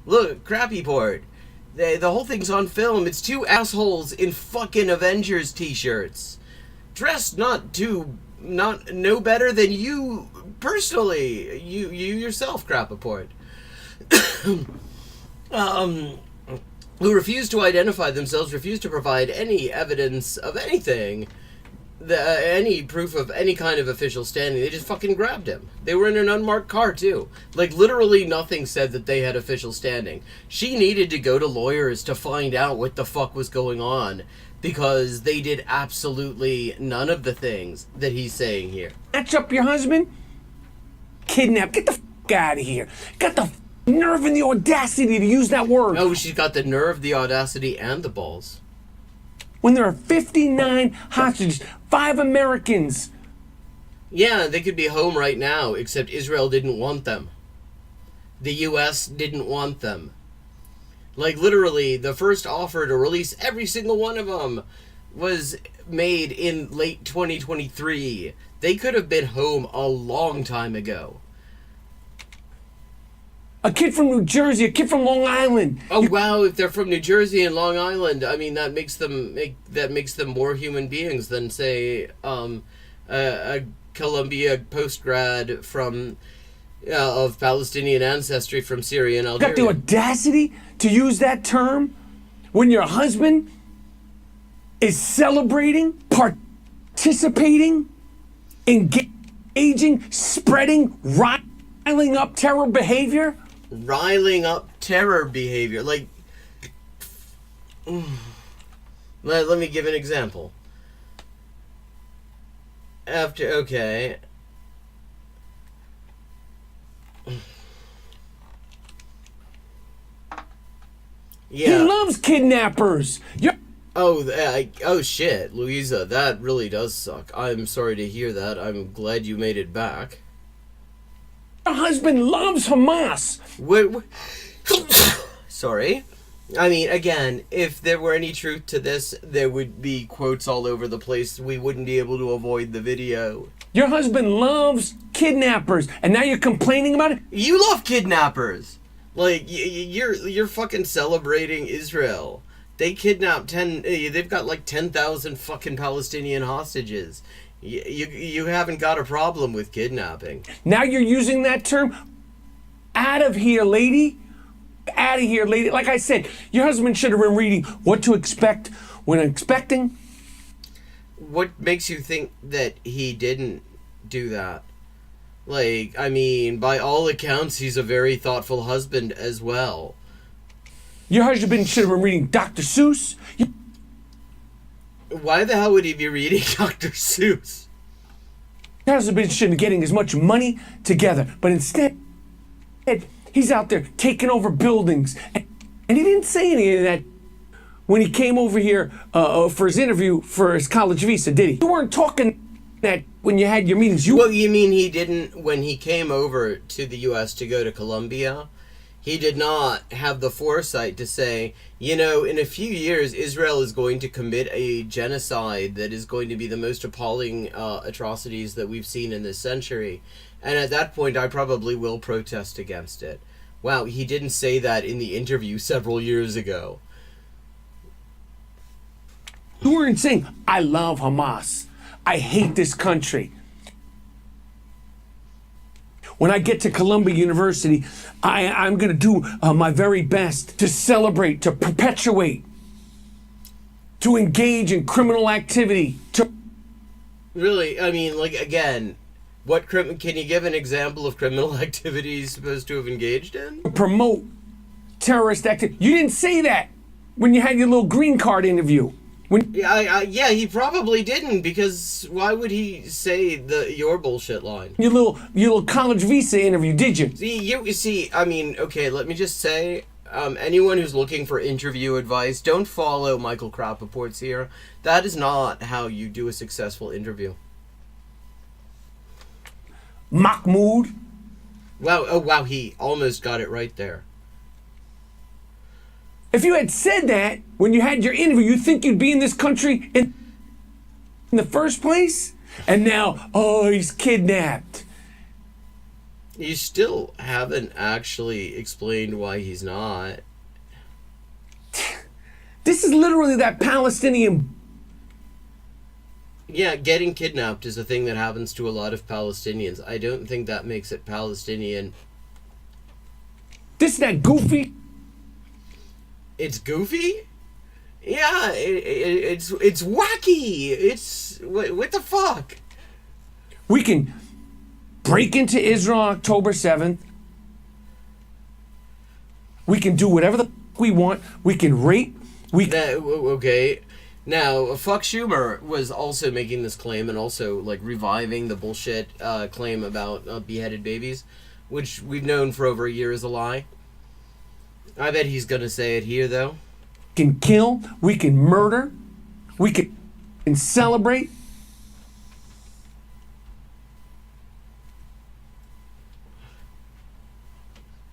Look, Rapaport. The whole thing's on film. It's two assholes in fucking Avengers t-shirts. Dressed no better than you personally. You yourself, Rapaport. Who refused to identify themselves, refused to provide any evidence of anything, any proof of any kind of official standing. They just fucking grabbed him. They were in an unmarked car, too. Like, literally nothing said that they had official standing. She needed to go to lawyers to find out what the fuck was going on, because they did absolutely none of the things that he's saying here. Snatch up your husband? kidnapped. Get the out of here. Got the nerve and the audacity to use that word. Oh, she's got the nerve, the audacity, and the balls. When there are 59 hostages, 5 Americans. Yeah, they could be home right now, except Israel didn't want them. The U.S. didn't want them. Like, literally, the first offer to release every single one of them was made in late 2023. They could have been home a long time ago. A kid from New Jersey, a kid from Long Island. Oh wow! If they're from New Jersey and Long Island, I mean that makes them more human beings than say a Columbia postgrad from of Palestinian ancestry from Syria and Algeria. Got the audacity to use that term when your husband is celebrating, participating, engaging, spreading, riling up terror behavior. Riling up terror behavior. Like, let me give an example. Okay. Yeah. He loves kidnappers. Oh shit, Louisa, that really does suck. I'm sorry to hear that. I'm glad you made it back. Your husband loves Hamas. What? Sorry. I mean, again, if there were any truth to this, there would be quotes all over the place. We wouldn't be able to avoid the video. Your husband loves kidnappers, and now you're complaining about it? You love kidnappers. Like, you're fucking celebrating Israel. They kidnapped they've got like 10,000 fucking Palestinian hostages. You haven't got a problem with kidnapping. Now you're using that term? Out of here, lady. Out of here, lady. Like I said, your husband should have been reading What to Expect When Expecting. What makes you think that he didn't do that? Like, I mean, by all accounts, he's a very thoughtful husband as well. Your husband should have been reading Dr. Seuss. Why the hell would he be reading Dr. Seuss? Your husband shouldn't be getting as much money together, but instead, he's out there taking over buildings. And he didn't say any of that when he came over here for his interview for his college visa, did he? You weren't talking that when you had your meetings. Well, you mean he didn't, when he came over to the U.S. to go to Colombia, he did not have the foresight to say, you know, in a few years, Israel is going to commit a genocide that is going to be the most appalling atrocities that we've seen in this century. And at that point, I probably will protest against it. Wow, he didn't say that in the interview several years ago. You weren't saying, I love Hamas. I hate this country. When I get to Columbia University, I'm going to do my very best to celebrate, to perpetuate, to engage in criminal activity. Really? I mean, like, again, can you give an example of criminal activity he's supposed to have engaged in? Promote terrorist activity. You didn't say that when you had your little green card interview. Yeah, he probably didn't, because why would he say your bullshit line? Your little college visa interview, did you? See, I mean, okay, let me just say, anyone who's looking for interview advice, don't follow Michael Rapaport's here. That is not how you do a successful interview. Mahmoud. Wow, he almost got it right there. If you had said that when you had your interview, you think you'd be in this country in the first place? And now, oh, he's kidnapped. You still haven't actually explained why he's not. This is literally that Palestinian. Yeah, getting kidnapped is a thing that happens to a lot of Palestinians. I don't think that makes it Palestinian. This is that goofy. It's goofy? Yeah, it's wacky. It's what the fuck? We can break into Israel on October 7th. We can do whatever the we want. We can rape. Okay. Now, Fuck Schumer was also making this claim and also like reviving the bullshit claim about beheaded babies, which we've known for over a year is a lie. I bet he's gonna say it here, though. We can kill, we can murder, we can celebrate.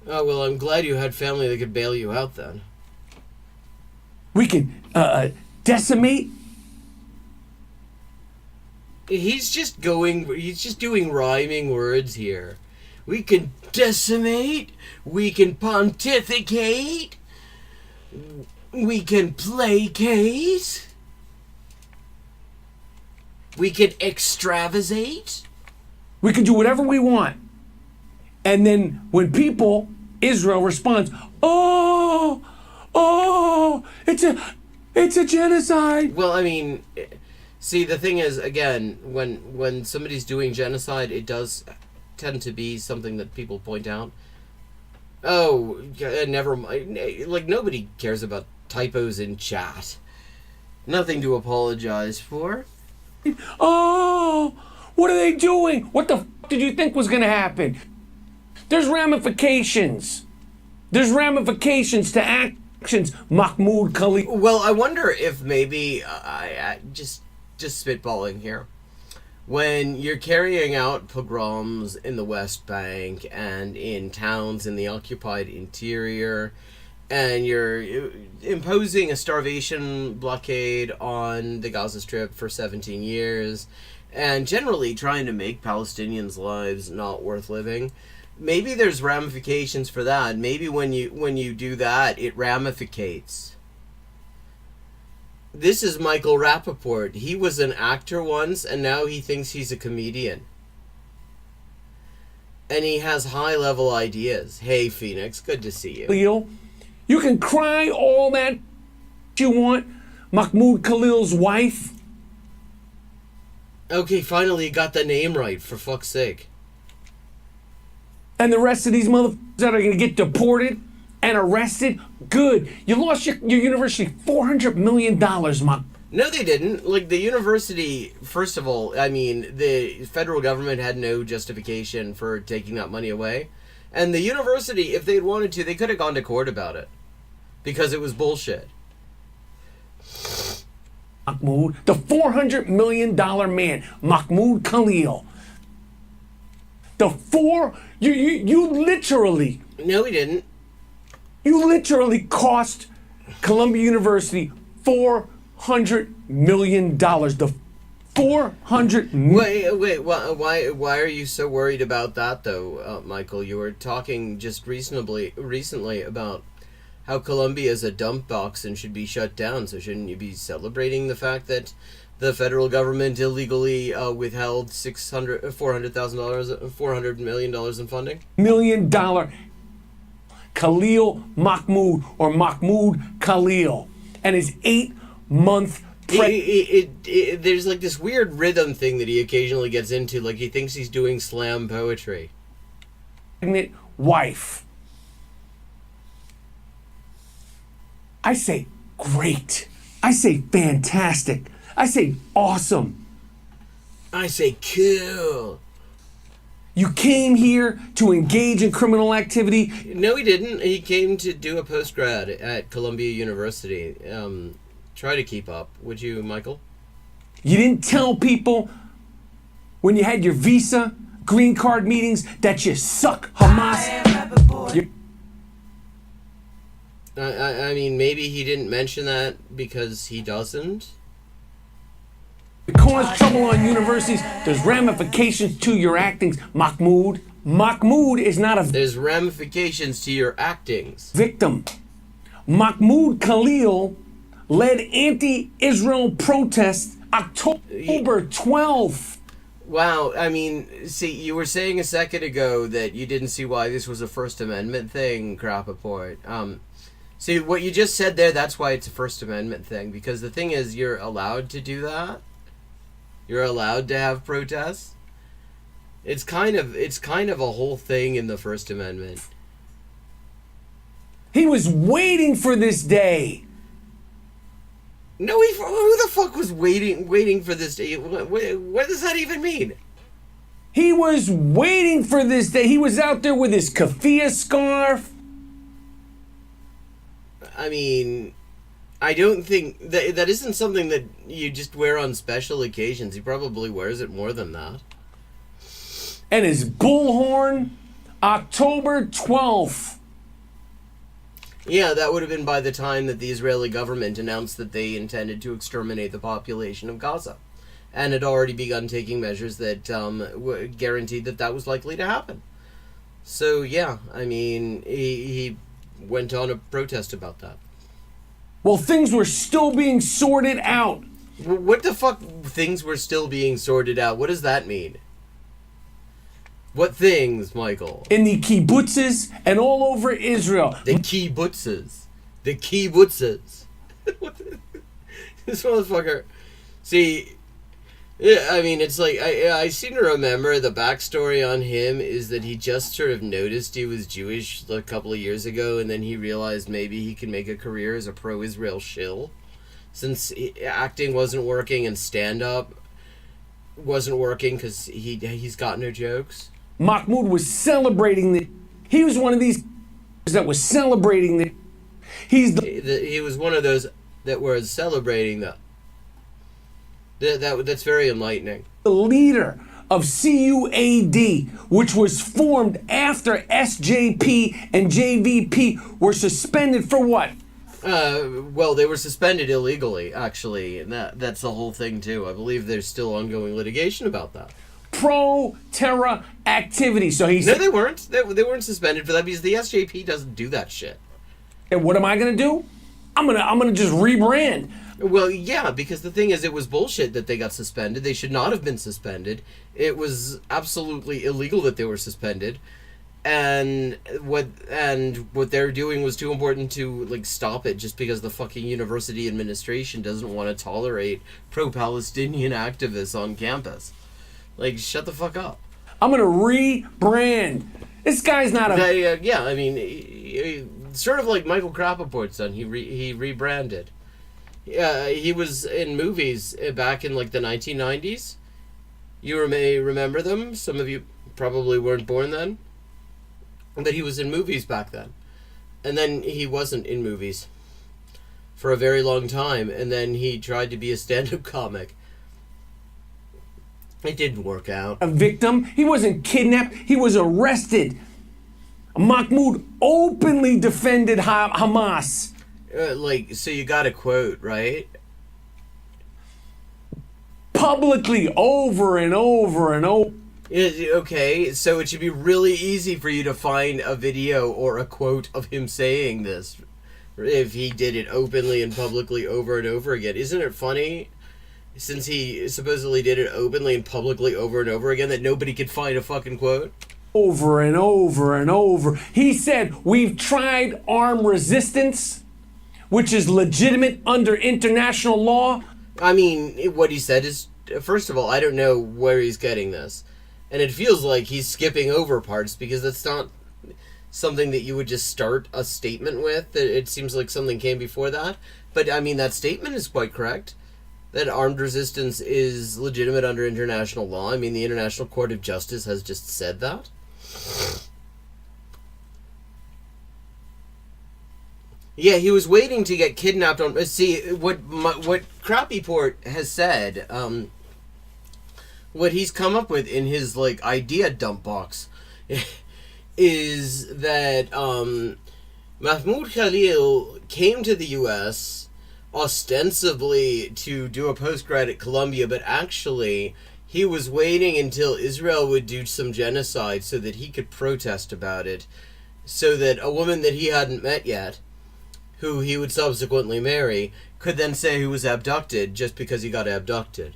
Oh, well, I'm glad you had family that could bail you out then. We can decimate. He's just doing rhyming words here. We can decimate, we can pontificate, we can placate, we can extravasate. We can do whatever we want. And then when people, Israel responds, oh, it's a genocide. Well, I mean, see, the thing is, again, when somebody's doing genocide, it does tend to be something that people point out. Oh, never mind. Like, nobody cares about typos in chat. Nothing to apologize for. Oh, what are they doing? What the f did you think was going to happen? There's ramifications. There's ramifications to actions, Mahmoud Khalil. Well, I wonder if maybe, I just spitballing here, when you're carrying out pogroms in the West Bank and in towns in the occupied interior, and you're imposing a starvation blockade on the Gaza Strip for 17 years, and generally trying to make Palestinians' lives not worth living, maybe there's ramifications for that. Maybe when you do that, it ramificates. This is Michael Rapaport. He was an actor once, and now he thinks he's a comedian. And he has high-level ideas. Hey, Phoenix, good to see you. Khalil, you can cry all that you want. Mahmoud Khalil's wife. Okay, finally you got the name right, for fuck's sake. And the rest of these motherfuckers that are going to get deported and arrested, good. You lost your university $400 million, Mom. No, they didn't. Like, the university, first of all, I mean, the federal government had no justification for taking that money away. And the university, if they'd wanted to, they could have gone to court about it. Because it was bullshit. Mahmoud, the $400 million man, Mahmoud Khalil. You literally... No, he didn't. You literally cost Columbia University $400 million. The 400 Wait, why are you so worried about that, though, Michael? You were talking just recently about how Columbia is a dump box and should be shut down, so shouldn't you be celebrating the fact that the federal government illegally withheld $400 million in funding? $1 million Khalil Mahmoud, or Mahmoud Khalil, and his 8-month there's like this weird rhythm thing that he occasionally gets into, like he thinks he's doing slam poetry. Pregnant wife. I say great. I say fantastic. I say awesome. I say cool. You came here to engage in criminal activity? No, he didn't. He came to do a postgrad at Columbia University. Try to keep up, would you, Michael? You didn't tell people when you had your visa, green card meetings that you suck Hamas? I mean, maybe he didn't mention that because he doesn't. Cause trouble on universities, there's ramifications to your actings, Mahmoud. Mahmoud is not a There's ramifications to your actings. victim. Mahmoud Khalil led anti-Israel protests October 12th. Wow, I mean, see, you were saying a second ago that you didn't see why this was a First Amendment thing, Rapaport. See, what you just said there, that's why it's a First Amendment thing, because the thing is, you're allowed to do that. You're allowed to have protests. It's kind of a whole thing in the First Amendment. He was waiting for this day. No, who the fuck was waiting for this day? What does that even mean? He was waiting for this day. He was out there with his keffiyeh scarf. I mean, I don't think that isn't something that you just wear on special occasions. He probably wears it more than that. And his bullhorn, October 12th. Yeah, that would have been by the time that the Israeli government announced that they intended to exterminate the population of Gaza, and had already begun taking measures that guaranteed that that was likely to happen. So yeah, I mean, he went on a protest about that. Well, things were still being sorted out. What the fuck? Things were still being sorted out. What does that mean? What things, Michael? In the kibbutzes and all over Israel. The kibbutzes. The kibbutzes. This motherfucker. See, yeah, I mean, it's like, I seem to remember the backstory on him is that he just sort of noticed he was Jewish a couple of years ago, and then he realized maybe he could make a career as a pro-Israel shill. Since acting wasn't working and stand-up wasn't working because he's got no jokes. Mahmoud was celebrating he was one of these that was celebrating he was one of those that was celebrating that's very enlightening. The leader of CUAD, which was formed after SJP and JVP were suspended for what? Well, they were suspended illegally, actually, and that's the whole thing too. I believe there's still ongoing litigation about that. Pro-terror activity. So he said, no, they weren't. They weren't suspended for that because the SJP doesn't do that shit. And what am I gonna do? I'm gonna just rebrand. Well, yeah, because the thing is, it was bullshit that they got suspended. They should not have been suspended. It was absolutely illegal that they were suspended, and what they're doing was too important to like stop it just because the fucking university administration doesn't want to tolerate pro-Palestinian activists on campus. Like, shut the fuck up. I'm gonna rebrand. This guy's not a... yeah, I mean, he, sort of like Michael Rapaport's done. He rebranded. He was in movies back in, like, the 1990s. You may remember them. Some of you probably weren't born then. But he was in movies back then. And then he wasn't in movies for a very long time. And then he tried to be a stand-up comic. It didn't work out. A victim. He wasn't kidnapped. He was arrested. Mahmoud openly defended Hamas. So you got a quote, right? Publicly, over and over and over. Okay, so it should be really easy for you to find a video or a quote of him saying this if he did it openly and publicly over and over again. Isn't it funny? Since he supposedly did it openly and publicly over and over again, that nobody could find a fucking quote? Over and over and over. He said, we've tried armed resistance, which is legitimate under international law. I mean, what he said is, first of all, I don't know where he's getting this. And it feels like he's skipping over parts because that's not something that you would just start a statement with. It seems like something came before that. But, I mean, that statement is quite correct. That armed resistance is legitimate under international law. I mean, the International Court of Justice has just said that. Yeah, he was waiting to get kidnapped on... See, what Rapaport has said, what he's come up with in his, like, idea dump box is that Mahmoud Khalil came to the U.S., ostensibly to do a postgrad at Columbia, but actually he was waiting until Israel would do some genocide so that he could protest about it, so that a woman that he hadn't met yet, who he would subsequently marry, could then say he was abducted just because he got abducted.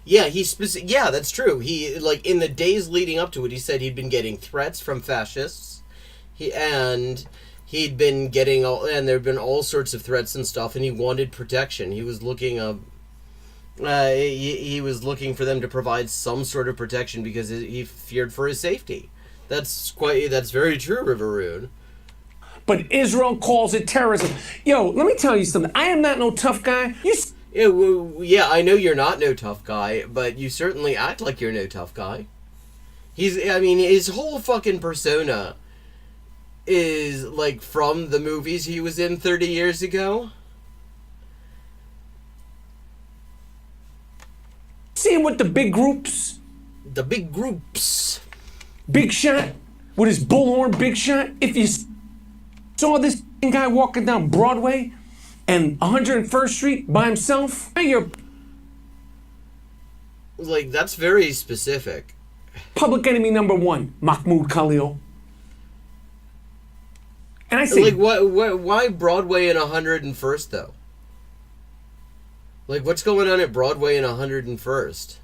Yeah, yeah, that's true. He, like, in the days leading up to it, he said he'd been getting threats from fascists, he'd been getting and there'd been all sorts of threats and stuff, and he wanted protection. He was looking he was looking for them to provide some sort of protection because he feared for his safety. That's very true, Riveroon. but Israel calls it terrorism. Yo, let me tell you something. I am not no tough guy. Yeah, I know you're not no tough guy, but you certainly act like you're no tough guy. His whole fucking persona is, like, from the movies he was in 30 years ago. See him with the big groups? The big groups. Big Shot, with his bullhorn Big Shot. If you saw this guy walking down Broadway and 101st Street by himself, you're like, that's very specific. Public enemy number one, Mahmoud Khalil. And I say, like, why Broadway and 101st though? Like, what's going on at Broadway and 101st?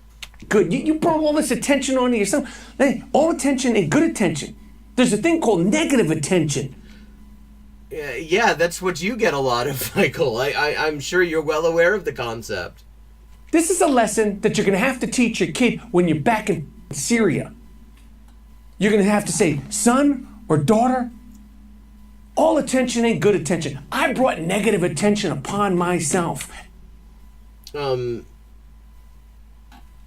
Good. You brought all this attention onto yourself. Hey, all attention ain't good attention. There's a thing called negative attention. Yeah, that's what you get a lot of, Michael. I'm sure you're well aware of the concept. This is a lesson that you're going to have to teach your kid when you're back in Syria. You're going to have to say, son or daughter, all attention ain't good attention. I brought negative attention upon myself. And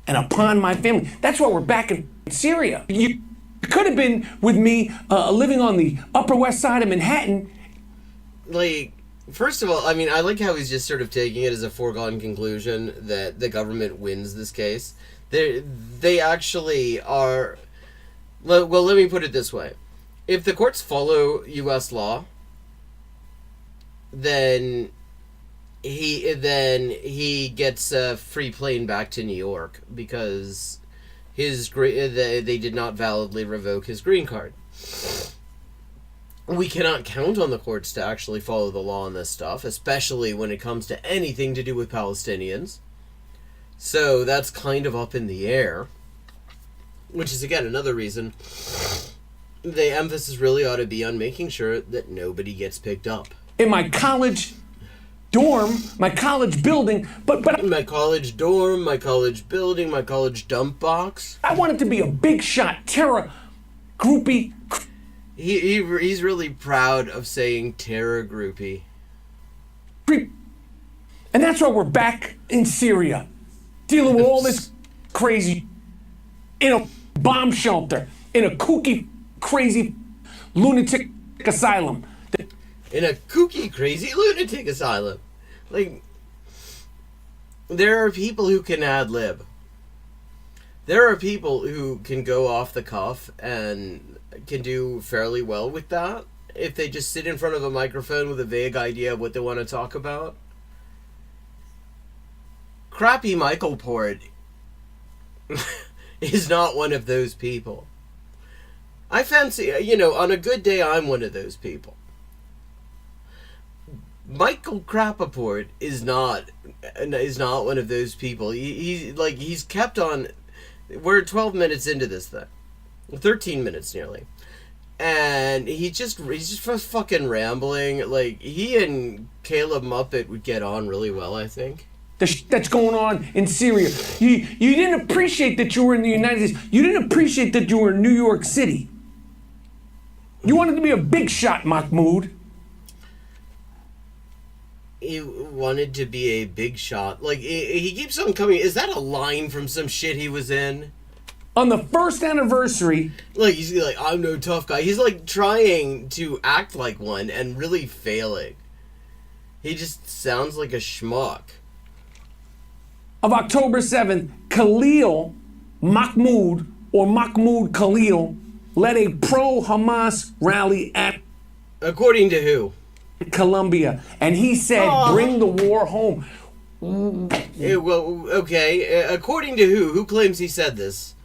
upon my family. That's why we're back in Syria. You could have been with me living on the Upper West Side of Manhattan. Like, first of all, I mean, I like how he's just sort of taking it as a foregone conclusion that the government wins this case. They actually are... Well, let me put it this way. If the courts follow U.S. law, then he gets a free plane back to New York because they did not validly revoke his green card. We cannot count on the courts to actually follow the law on this stuff, especially when it comes to anything to do with Palestinians. So that's kind of up in the air, which is, again, another reason the emphasis really ought to be on making sure that nobody gets picked up. In my college dorm, my college building, but my college dorm, my college building, my college dump box. I want it to be a big shot terror groupie. He's really proud of saying terror groupie. And that's why we're back in Syria, dealing with all this crazy in a bomb shelter, in a kooky, crazy lunatic asylum. In a kooky, crazy lunatic asylum. Like, there are people who can ad-lib. There are people who can go off the cuff and can do fairly well with that if they just sit in front of a microphone with a vague idea of what they want to talk about. Crappy Michael Port is not one of those people. I fancy, on a good day, I'm one of those people. Michael Rapaport is not one of those people. He's kept on. We're 12 minutes into this thing, 13 minutes nearly, and he's just fucking rambling. Like, he and Caleb Muppet would get on really well, I think. The that's going on in Syria. You didn't appreciate that you were in the United States. You didn't appreciate that you were in New York City. You wanted to be a big shot, Mahmoud. He wanted to be a big shot. Like, he keeps on coming. Is that a line from some shit he was in? On the first anniversary. Like, he's like, I'm no tough guy. He's like trying to act like one and really failing. He just sounds like a schmuck. Of October 7th, Khalil Mahmoud, or Mahmoud Khalil, led a pro-Hamas rally at... According to who? Colombia, and he said, bring the war home. Well, okay, according to who? Who claims he said this?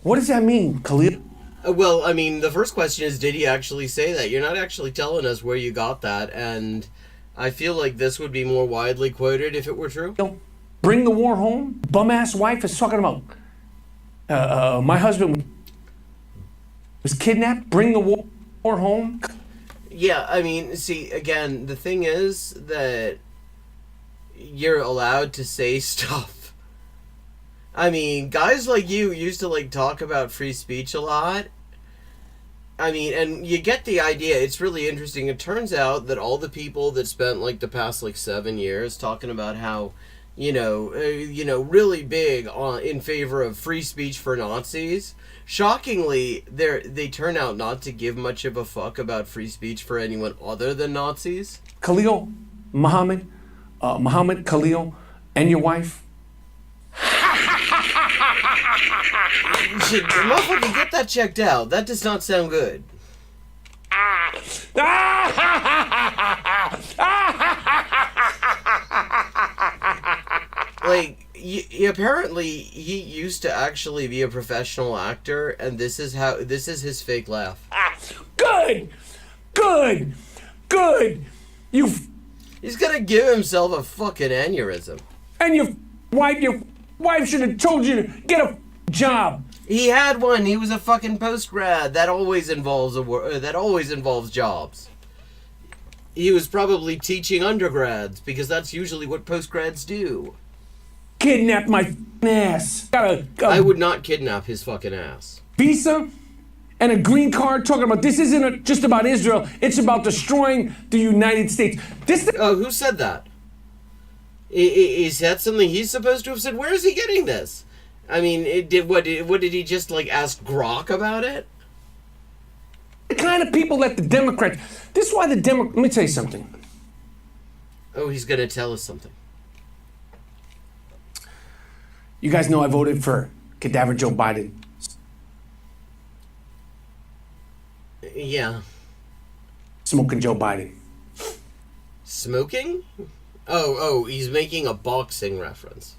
What does that mean, Khalil? Well, I mean, the first question is, did he actually say that? You're not actually telling us where you got that, and I feel like this would be more widely quoted if it were true. Bring the war home? Bum-ass wife is talking about, my husband was kidnapped? Bring the war home? Yeah, I mean, see, again, the thing is that you're allowed to say stuff. I mean, guys like you used to, like, talk about free speech a lot. I mean, and you get the idea. It's really interesting. It turns out that all the people that spent like the past like 7 years talking about how, really big in favor of free speech for Nazis, shockingly, they turn out not to give much of a fuck about free speech for anyone other than Nazis. Khalil, Muhammad Khalil, and your wife. Motherfucker, get that checked out. That does not sound good. Like, apparently he used to actually be a professional actor, and this is his fake laugh. Good. He's gonna give himself a fucking aneurysm. And your wife should have told you to get a job. He had one. He was a fucking post-grad. That always involves jobs. He was probably teaching undergrads, because that's usually what post-grads do. Kidnap my ass. Got I would not kidnap his fucking ass. Visa and a green card talking about this isn't just about Israel. It's about destroying the United States. Who said that? Is that something he's supposed to have said? Where is he getting this? I mean, what did he just like ask Grok about it? The kind of people that the Democrats. This is why let me tell you something. Oh, he's gonna tell us something. You guys know I voted for cadaver Joe Biden. Yeah. Smoking Joe Biden. Smoking? Oh, he's making a boxing reference.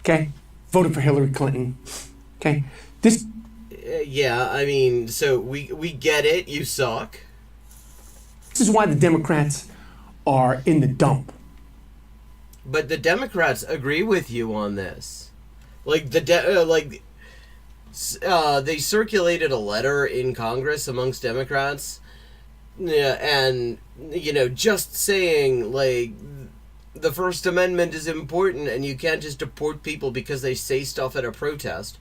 Okay. Voted for Hillary Clinton. Okay. This. Yeah, I mean, so we get it. You suck. This is why the Democrats are in the dump. But the Democrats agree with you on this. Like they circulated a letter in Congress amongst Democrats, and just saying like the First Amendment is important and you can't just deport people because they say stuff at a protest.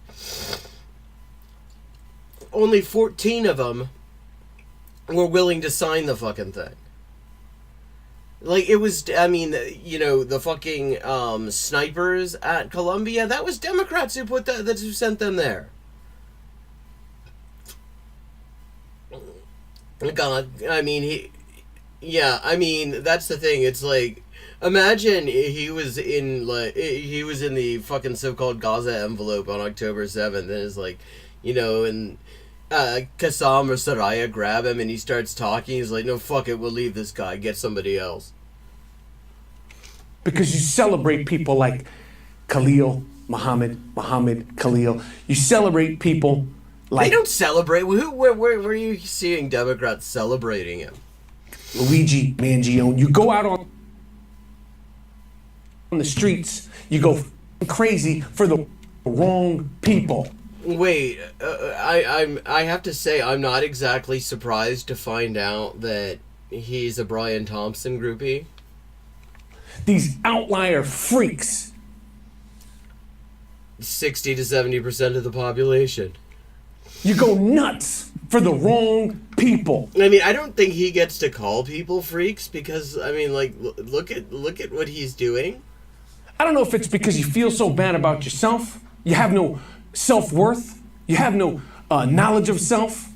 Only 14 of them were willing to sign the fucking thing. Like, it was, I mean, the fucking snipers at Columbia, that was Democrats who who sent them there. God, I mean, that's the thing. It's like, imagine he was in the fucking so-called Gaza envelope on October 7th, and it's like, and Qassam or Saraya grab him and he starts talking. He's like, no, fuck it, we'll leave this guy, get somebody else. Because you celebrate people like Khalil, Muhammad Khalil. You celebrate people like... They don't celebrate. Where are you seeing Democrats celebrating him? Luigi Mangione. You go out on the streets, you go crazy for the wrong people. Wait, I have to say I'm not exactly surprised to find out that he's a Brian Thompson groupie. These outlier freaks. 60 to 70% of the population. You go nuts for the wrong people. I mean, I don't think he gets to call people freaks because, I mean, like, look at what he's doing. I don't know if it's because you feel so bad about yourself. You have no self-worth. You have no knowledge of self.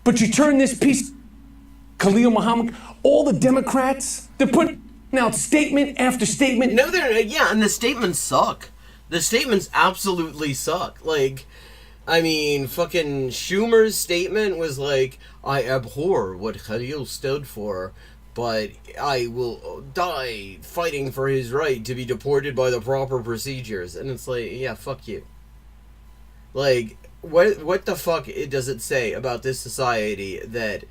But you turn this piece, Khalil Muhammad, all the Democrats, they're putting out statement after statement. No, and the statements suck. The statements absolutely suck. Like, I mean, fucking Schumer's statement was like, I abhor what Khalil stood for, but I will die fighting for his right to be deported by the proper procedures. And it's like, yeah, fuck you. Like, what the fuck does it say about this society that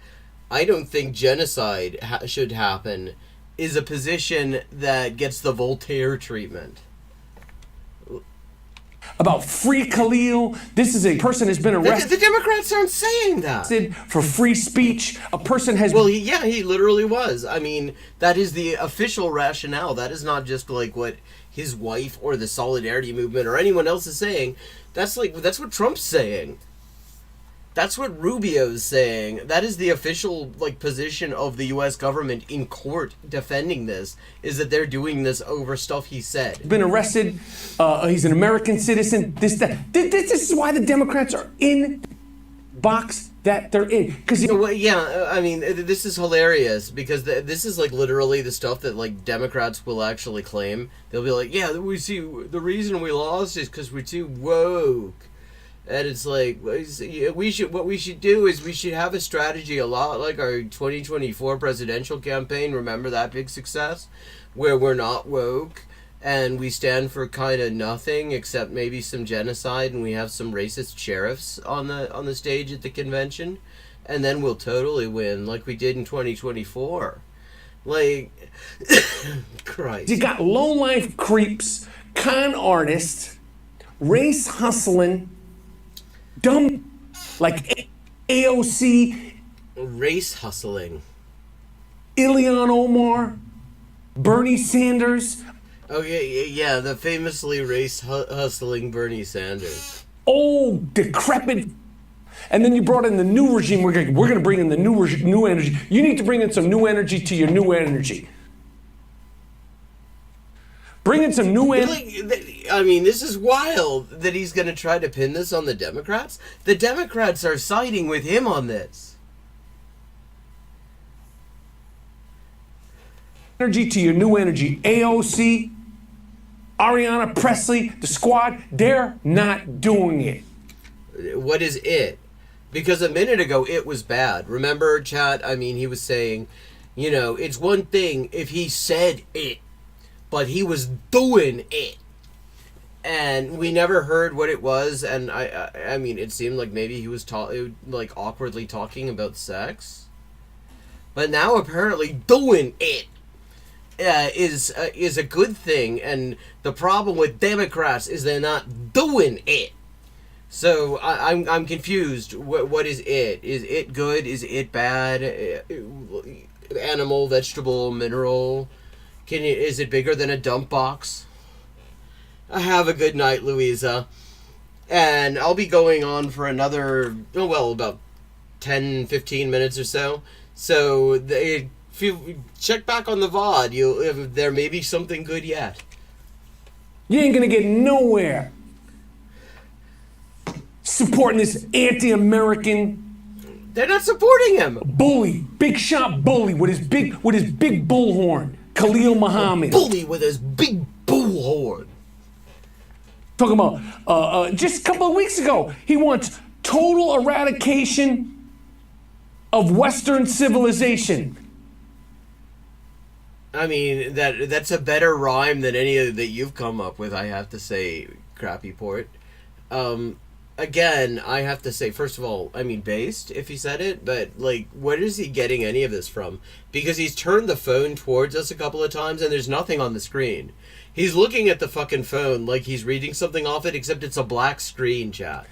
I don't think genocide should happen is a position that gets the Voltaire treatment? About free Khalil, this is a person has been arrested. The Democrats aren't saying that. For free speech, a person has... Well, he literally was. I mean, that is the official rationale. That is not just like what his wife or the Solidarity Movement or anyone else is saying. That's what Trump's saying. That's what Rubio's saying. That is the official position of the U.S. government in court defending this, is that they're doing this over stuff he said. Been arrested. He's an American citizen. This is why the Democrats are in box that they're in. Because I mean, this is hilarious because this is literally the stuff that Democrats will actually claim. They'll be like, yeah, we see the reason we lost is because we're too woke. And it's what we should do is we should have a strategy a lot like our 2024 presidential campaign. Remember that big success where we're not woke and we stand for kind of nothing except maybe some genocide, and we have some racist sheriffs on the stage at the convention, and then we'll totally win like we did in 2024. Christ. You got low-life creeps, con artists, race hustling, dumb, like AOC, race hustling, Ilhan Omar, Bernie Sanders. Oh yeah, the famously race hustling Bernie Sanders. Old, decrepit. And then you brought in the new regime. We're going to bring in the new energy. You need to bring in some new energy to your new energy. Bring in some new energy. I mean, this is wild that he's going to try to pin this on the Democrats. The Democrats are siding with him on this. Energy to your new energy. AOC, Ariana Presley, the squad, they're not doing it. What is it? Because a minute ago, it was bad. Remember, chat? I mean, he was saying, it's one thing if he said it, but he was doing it. And we never heard what it was, and I mean, it seemed like maybe he was awkwardly talking about sex. But now apparently doing it is a good thing, and the problem with Democrats is they're not doing it. So I'm confused. What is it? Is it good? Is it bad? Animal, vegetable, mineral? Is it bigger than a dump box? Have a good night, Louisa. And I'll be going on for another, about 10, 15 minutes or so. So if you check back on the VOD, there may be something good yet. You ain't gonna get nowhere supporting this anti-American. They're not supporting him. Bully, big shot bully with his big bullhorn. Khalil Muhammad. Bully with his big bullhorn. Talking about just a couple of weeks ago, he wants total eradication of Western civilization. I mean, that's a better rhyme than any that you've come up with, I have to say, Rapaport. Again, I have to say, first of all, I mean, based, if he said it, but, where is he getting any of this from? Because he's turned the phone towards us a couple of times, and there's nothing on the screen. He's looking at the fucking phone like he's reading something off it, except it's a black screen, chat.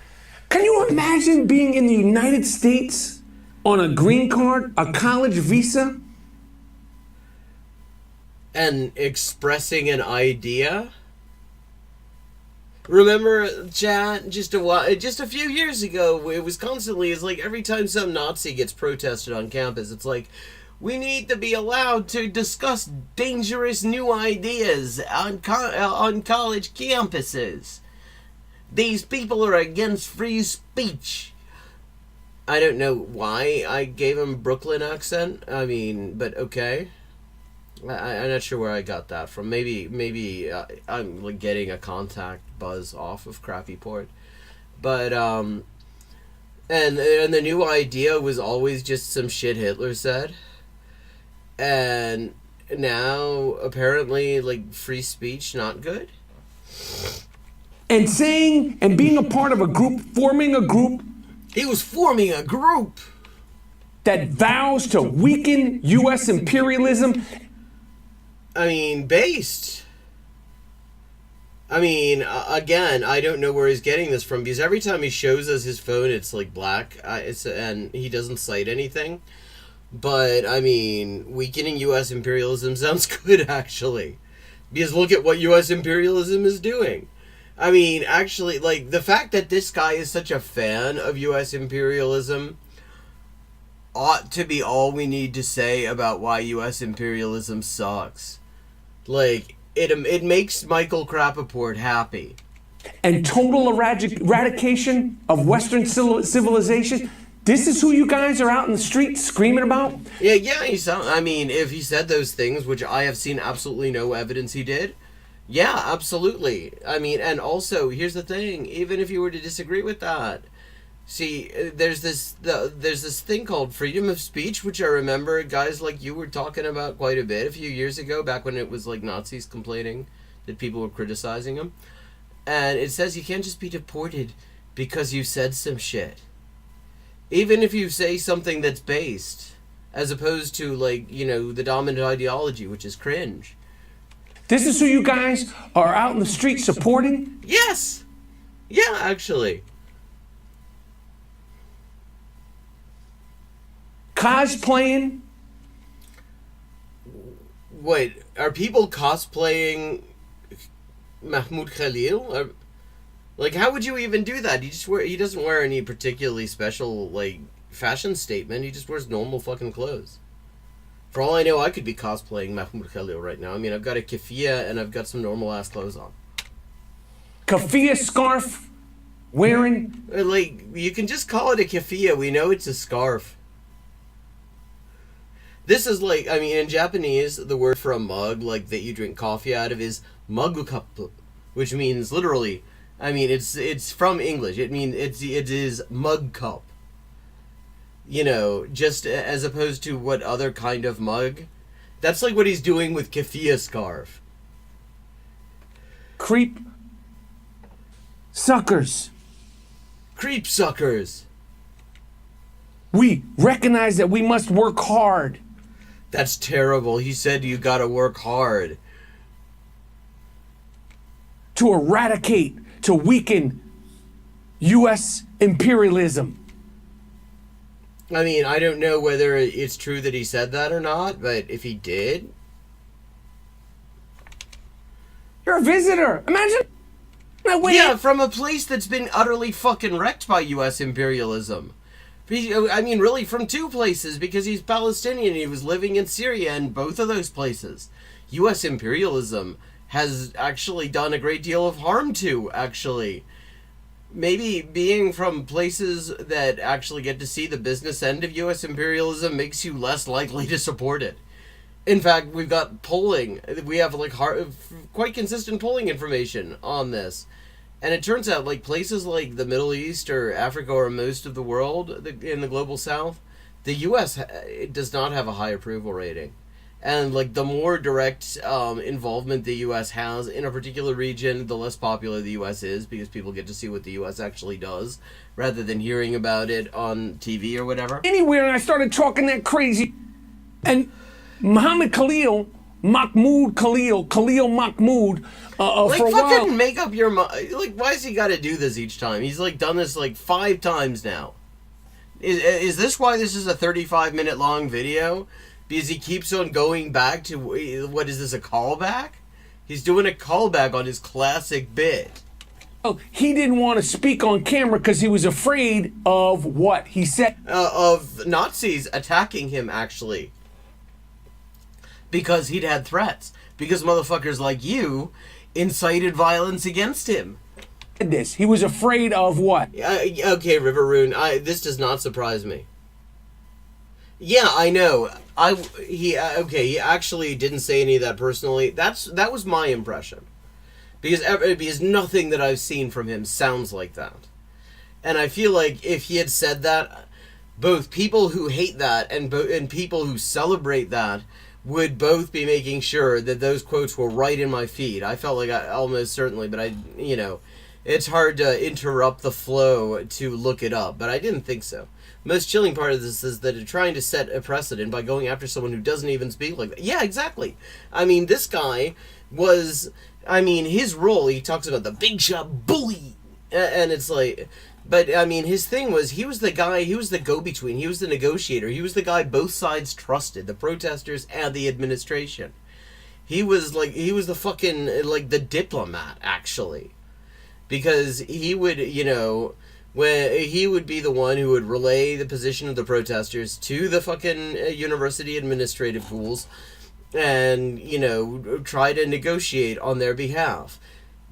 Can you imagine being in the United States on a green card, a college visa? And expressing an idea? Remember, chat, just a few years ago, it was constantly, it's like every time some Nazi gets protested on campus, it's like, we need to be allowed to discuss dangerous new ideas on college campuses. These people are against free speech. I don't know why I gave him Brooklyn accent. I mean, but okay. I'm not sure where I got that from. Maybe I'm getting a contact buzz off of Rapaport. But and the new idea was always just some shit Hitler said. And now apparently free speech not good. And saying and being a part of a group, forming a group. He was forming a group that vows to weaken U.S. imperialism. I mean, based. I mean, again, I don't know where he's getting this from, because every time he shows us his phone, it's black, and he doesn't cite anything. But, I mean, weakening U.S. imperialism sounds good, actually. Because look at what U.S. imperialism is doing. I mean, actually, like, the fact that this guy is such a fan of U.S. imperialism ought to be all we need to say about why U.S. imperialism sucks. Like, it makes Michael Rapaport happy. And total eradication of Western civilization. This is who you guys are out in the street screaming about? Yeah, I mean, if he said those things, which I have seen absolutely no evidence he did, yeah, absolutely. I mean, and also, here's the thing, even if you were to disagree with that, see, there's this thing called freedom of speech, which I remember guys like you were talking about quite a bit a few years ago, back when it was like Nazis complaining that people were criticizing them. And it says you can't just be deported because you said some shit. Even if you say something that's based, as opposed to, like, you know, the dominant ideology, which is cringe. This is who you guys are out in the street supporting? Yes! Yeah, actually. Cosplaying? Wait, are people cosplaying Mahmoud Khalil? Like, how would you even do that? He doesn't wear any particularly special, like, fashion statement. He just wears normal fucking clothes. For all I know, I could be cosplaying Mahmoud Khalil right now. I mean, I've got a keffiyeh and I've got some normal ass clothes on. Keffiyeh scarf wearing? Like, you can just call it a keffiyeh. We know it's a scarf. This is like, I mean, in Japanese, the word for a mug, like, that you drink coffee out of is magukapu, which means literally, I mean, it's from English. It is mug cup. You know, just as opposed to what other kind of mug. That's like what he's doing with keffiyeh scarf. Creep suckers. Creep suckers. We recognize that we must work hard. That's terrible. He said you gotta work hard. To eradicate, to weaken U.S. imperialism. I mean, I don't know whether it's true that he said that or not, but if he did... You're a visitor. Imagine... Yeah, from a place that's been utterly fucking wrecked by U.S. imperialism. I mean, really, from two places, because he's Palestinian and he was living in Syria, and both of those places, U.S. imperialism has actually done a great deal of harm to, actually. Maybe being from places that actually get to see the business end of U.S. imperialism makes you less likely to support it. In fact, we've got polling. We have, like, quite consistent polling information on this. And it turns out, like, places like the Middle East or Africa or most of the world in the global south, the U.S. It does not have a high approval rating. And, like, the more direct involvement the U.S. has in a particular region, the less popular the U.S. is, because people get to see what the U.S. actually does, rather than hearing about it on TV or whatever. Anywhere, and I started talking that crazy. And Mahmoud Khalil, Mahmoud, like, for a while. fucking make up your mind. Like, why has he got to do this each time? He's, like, done this, like, 5 times now. Is this why this is a 35-minute long video? Because he keeps on going back to, what is this, a callback? He's doing a callback on his classic bit. Oh, he didn't want to speak on camera because he was afraid of what? He said... of Nazis attacking him, actually. Because he'd had threats. Because motherfuckers like you incited violence against him. This. He was afraid of what? Okay, Riveroon, this does not surprise me. Yeah, I know. He actually didn't say any of that personally. That was my impression. Because nothing that I've seen from him sounds like that. And I feel like if he had said that, both people who hate that and people who celebrate that would both be making sure that those quotes were right in my feed. I felt like almost certainly, but it's hard to interrupt the flow to look it up, but I didn't think so. Most chilling part of this is that they're trying to set a precedent by going after someone who doesn't even speak like that. Yeah, exactly. I mean, this guy was... I mean, his role, he talks about the big shot bully, and it's like... But, I mean, his thing was, he was the guy, he was the go-between, he was the negotiator, he was the guy both sides trusted, the protesters and the administration. He was the fucking, like, the diplomat, actually. because he would, when he would be the one who would relay the position of the protesters to the fucking university administrative pools and, try to negotiate on their behalf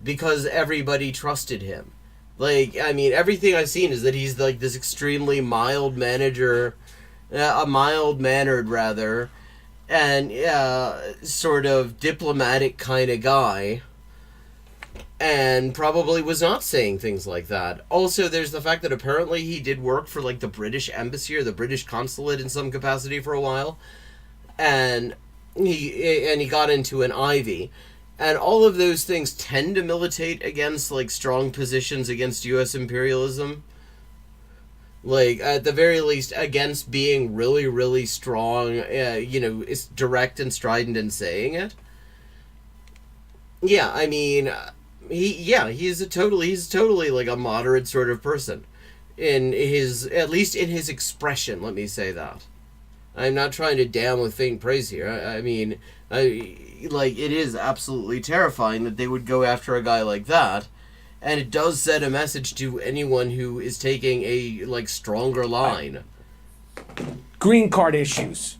because everybody trusted him. Like, I mean, everything I've seen is that he's like this extremely mild-mannered, rather, and sort of diplomatic kind of guy, and probably was not saying things like that. Also, there's the fact that apparently he did work for like the British embassy or the British consulate in some capacity for a while, and he got into an Ivy. And all of those things tend to militate against, like, strong positions against U.S. imperialism. Like, at the very least, against being really, really strong, is direct and strident in saying it. Yeah, I mean, he's totally, like, a moderate sort of person. At least in his expression, let me say that. I'm not trying to damn with faint praise here. I mean, it is absolutely terrifying that they would go after a guy like that, and it does send a message to anyone who is taking a, like, stronger line. Green card issues.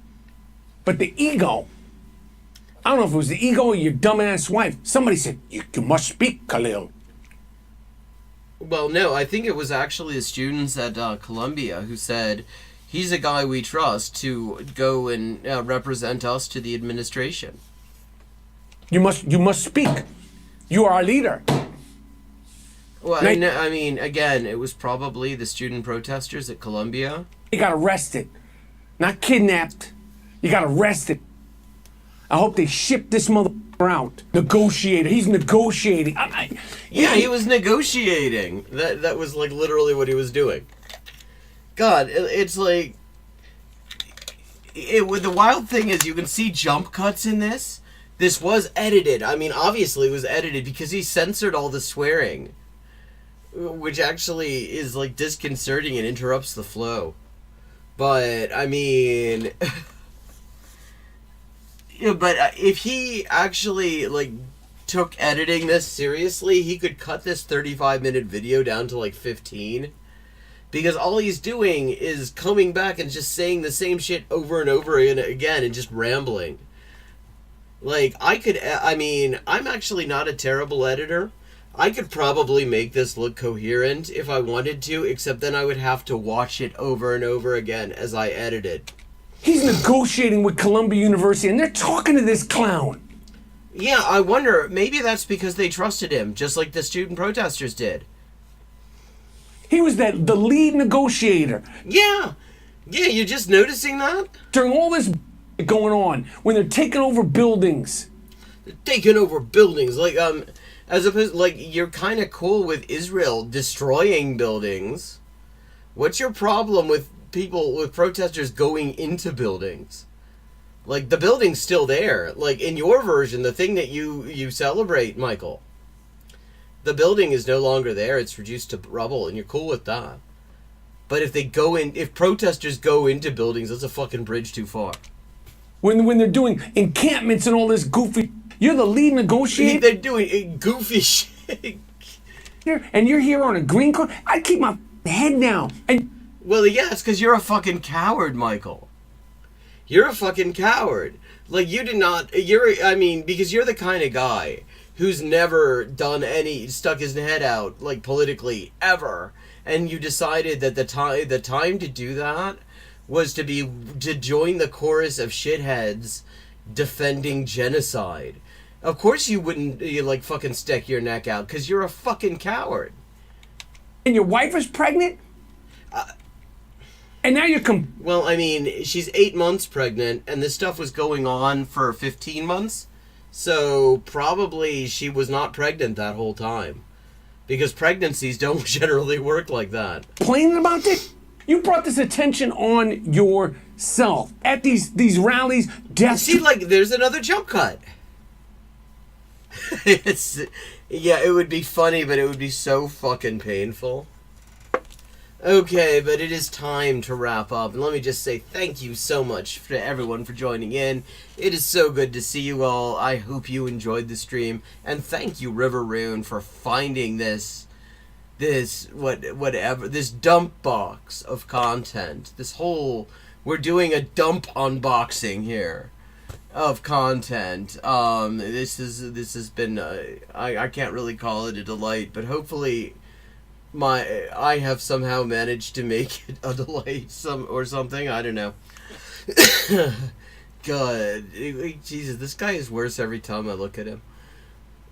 But the ego, I don't know if it was the ego or your dumbass wife. Somebody said, you must speak, Khalil. Well, no, I think it was actually the students at Columbia who said, he's a guy we trust to go and represent us to the administration. You must speak. You are our leader. Well, I mean, again, it was probably the student protesters at Columbia. He got arrested. Not kidnapped. You got arrested. I hope they ship this motherfucker out. Negotiator. He's negotiating. Yeah, he was negotiating. That was, like, literally what he was doing. God, it's like... the wild thing is you can see jump cuts in this. This was edited. I mean, obviously it was edited because he censored all the swearing. Which actually is, like, disconcerting and interrupts the flow. But, I mean... but if he actually, like, took editing this seriously, he could cut this 35-minute video down to, like, 15. Because all he's doing is coming back and just saying the same shit over and over again and just rambling. Like, I'm actually not a terrible editor. I could probably make this look coherent if I wanted to, except then I would have to watch it over and over again as I edit it. He's negotiating with Columbia University, and they're talking to this clown. Yeah, I wonder, maybe that's because they trusted him, just like the student protesters did. He was the lead negotiator. Yeah, you're just noticing that? During all this going on, when they're taking over buildings. Like, as opposed, like, you're kind of cool with Israel destroying buildings. What's your problem with protesters going into buildings? Like, the building's still there. Like, in your version, the thing that you celebrate, Michael, the building is no longer there. It's reduced to rubble, and you're cool with that. But if protesters go into buildings, that's a fucking bridge too far. When they're doing encampments and all this goofy, you're the lead negotiator. They're doing goofy shit. And you're here on a green card. I keep my head down. Well, yeah, it's because you're a fucking coward, Michael. You're a fucking coward. Like, because you're the kind of guy who's never stuck his head out, like, politically, ever. And you decided that the time to do that was to join the chorus of shitheads defending genocide. Of course you wouldn't, fucking stick your neck out, because you're a fucking coward. And your wife is pregnant? And now you're Well, I mean, she's 8 months pregnant, and this stuff was going on for 15 months. So, probably she was not pregnant that whole time. Because pregnancies don't generally work like that. Complaining about this? You brought this attention on yourself. At these rallies, See, like, there's another jump cut. It would be funny, but it would be so fucking painful. Okay, but it is time to wrap up, and let me just say thank you so much to everyone for joining in. It is so good to see you all. I hope you enjoyed the stream, and thank you, River Rune, for finding this dump box of content. We're doing a dump unboxing here of content. This has been I can't really call it a delight, but hopefully I have somehow managed to make it a delight or something. I don't know. God, Jesus, this guy is worse every time I look at him.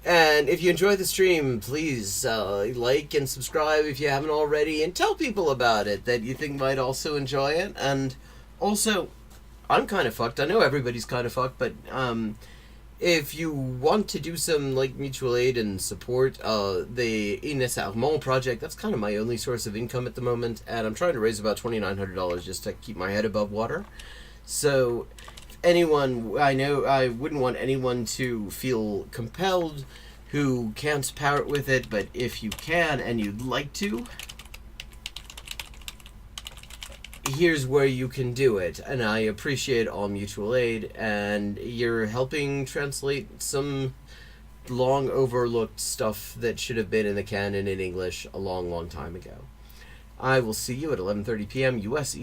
And if you enjoy the stream, please like and subscribe if you haven't already, and tell people about it that you think might also enjoy it. And also, I'm kind of fucked. I know everybody's kind of fucked, but if you want to do some mutual aid and support the Incoherently project, that's kind of my only source of income at the moment, and I'm trying to raise about $2,900 just to keep my head above water. So anyone, I wouldn't want anyone to feel compelled who can't part with it, but if you can and you'd like to, here's where you can do it. And I appreciate all mutual aid, and you're helping translate some long overlooked stuff that should have been in the canon in English a long time ago. I will see you at 11:30 p.m. US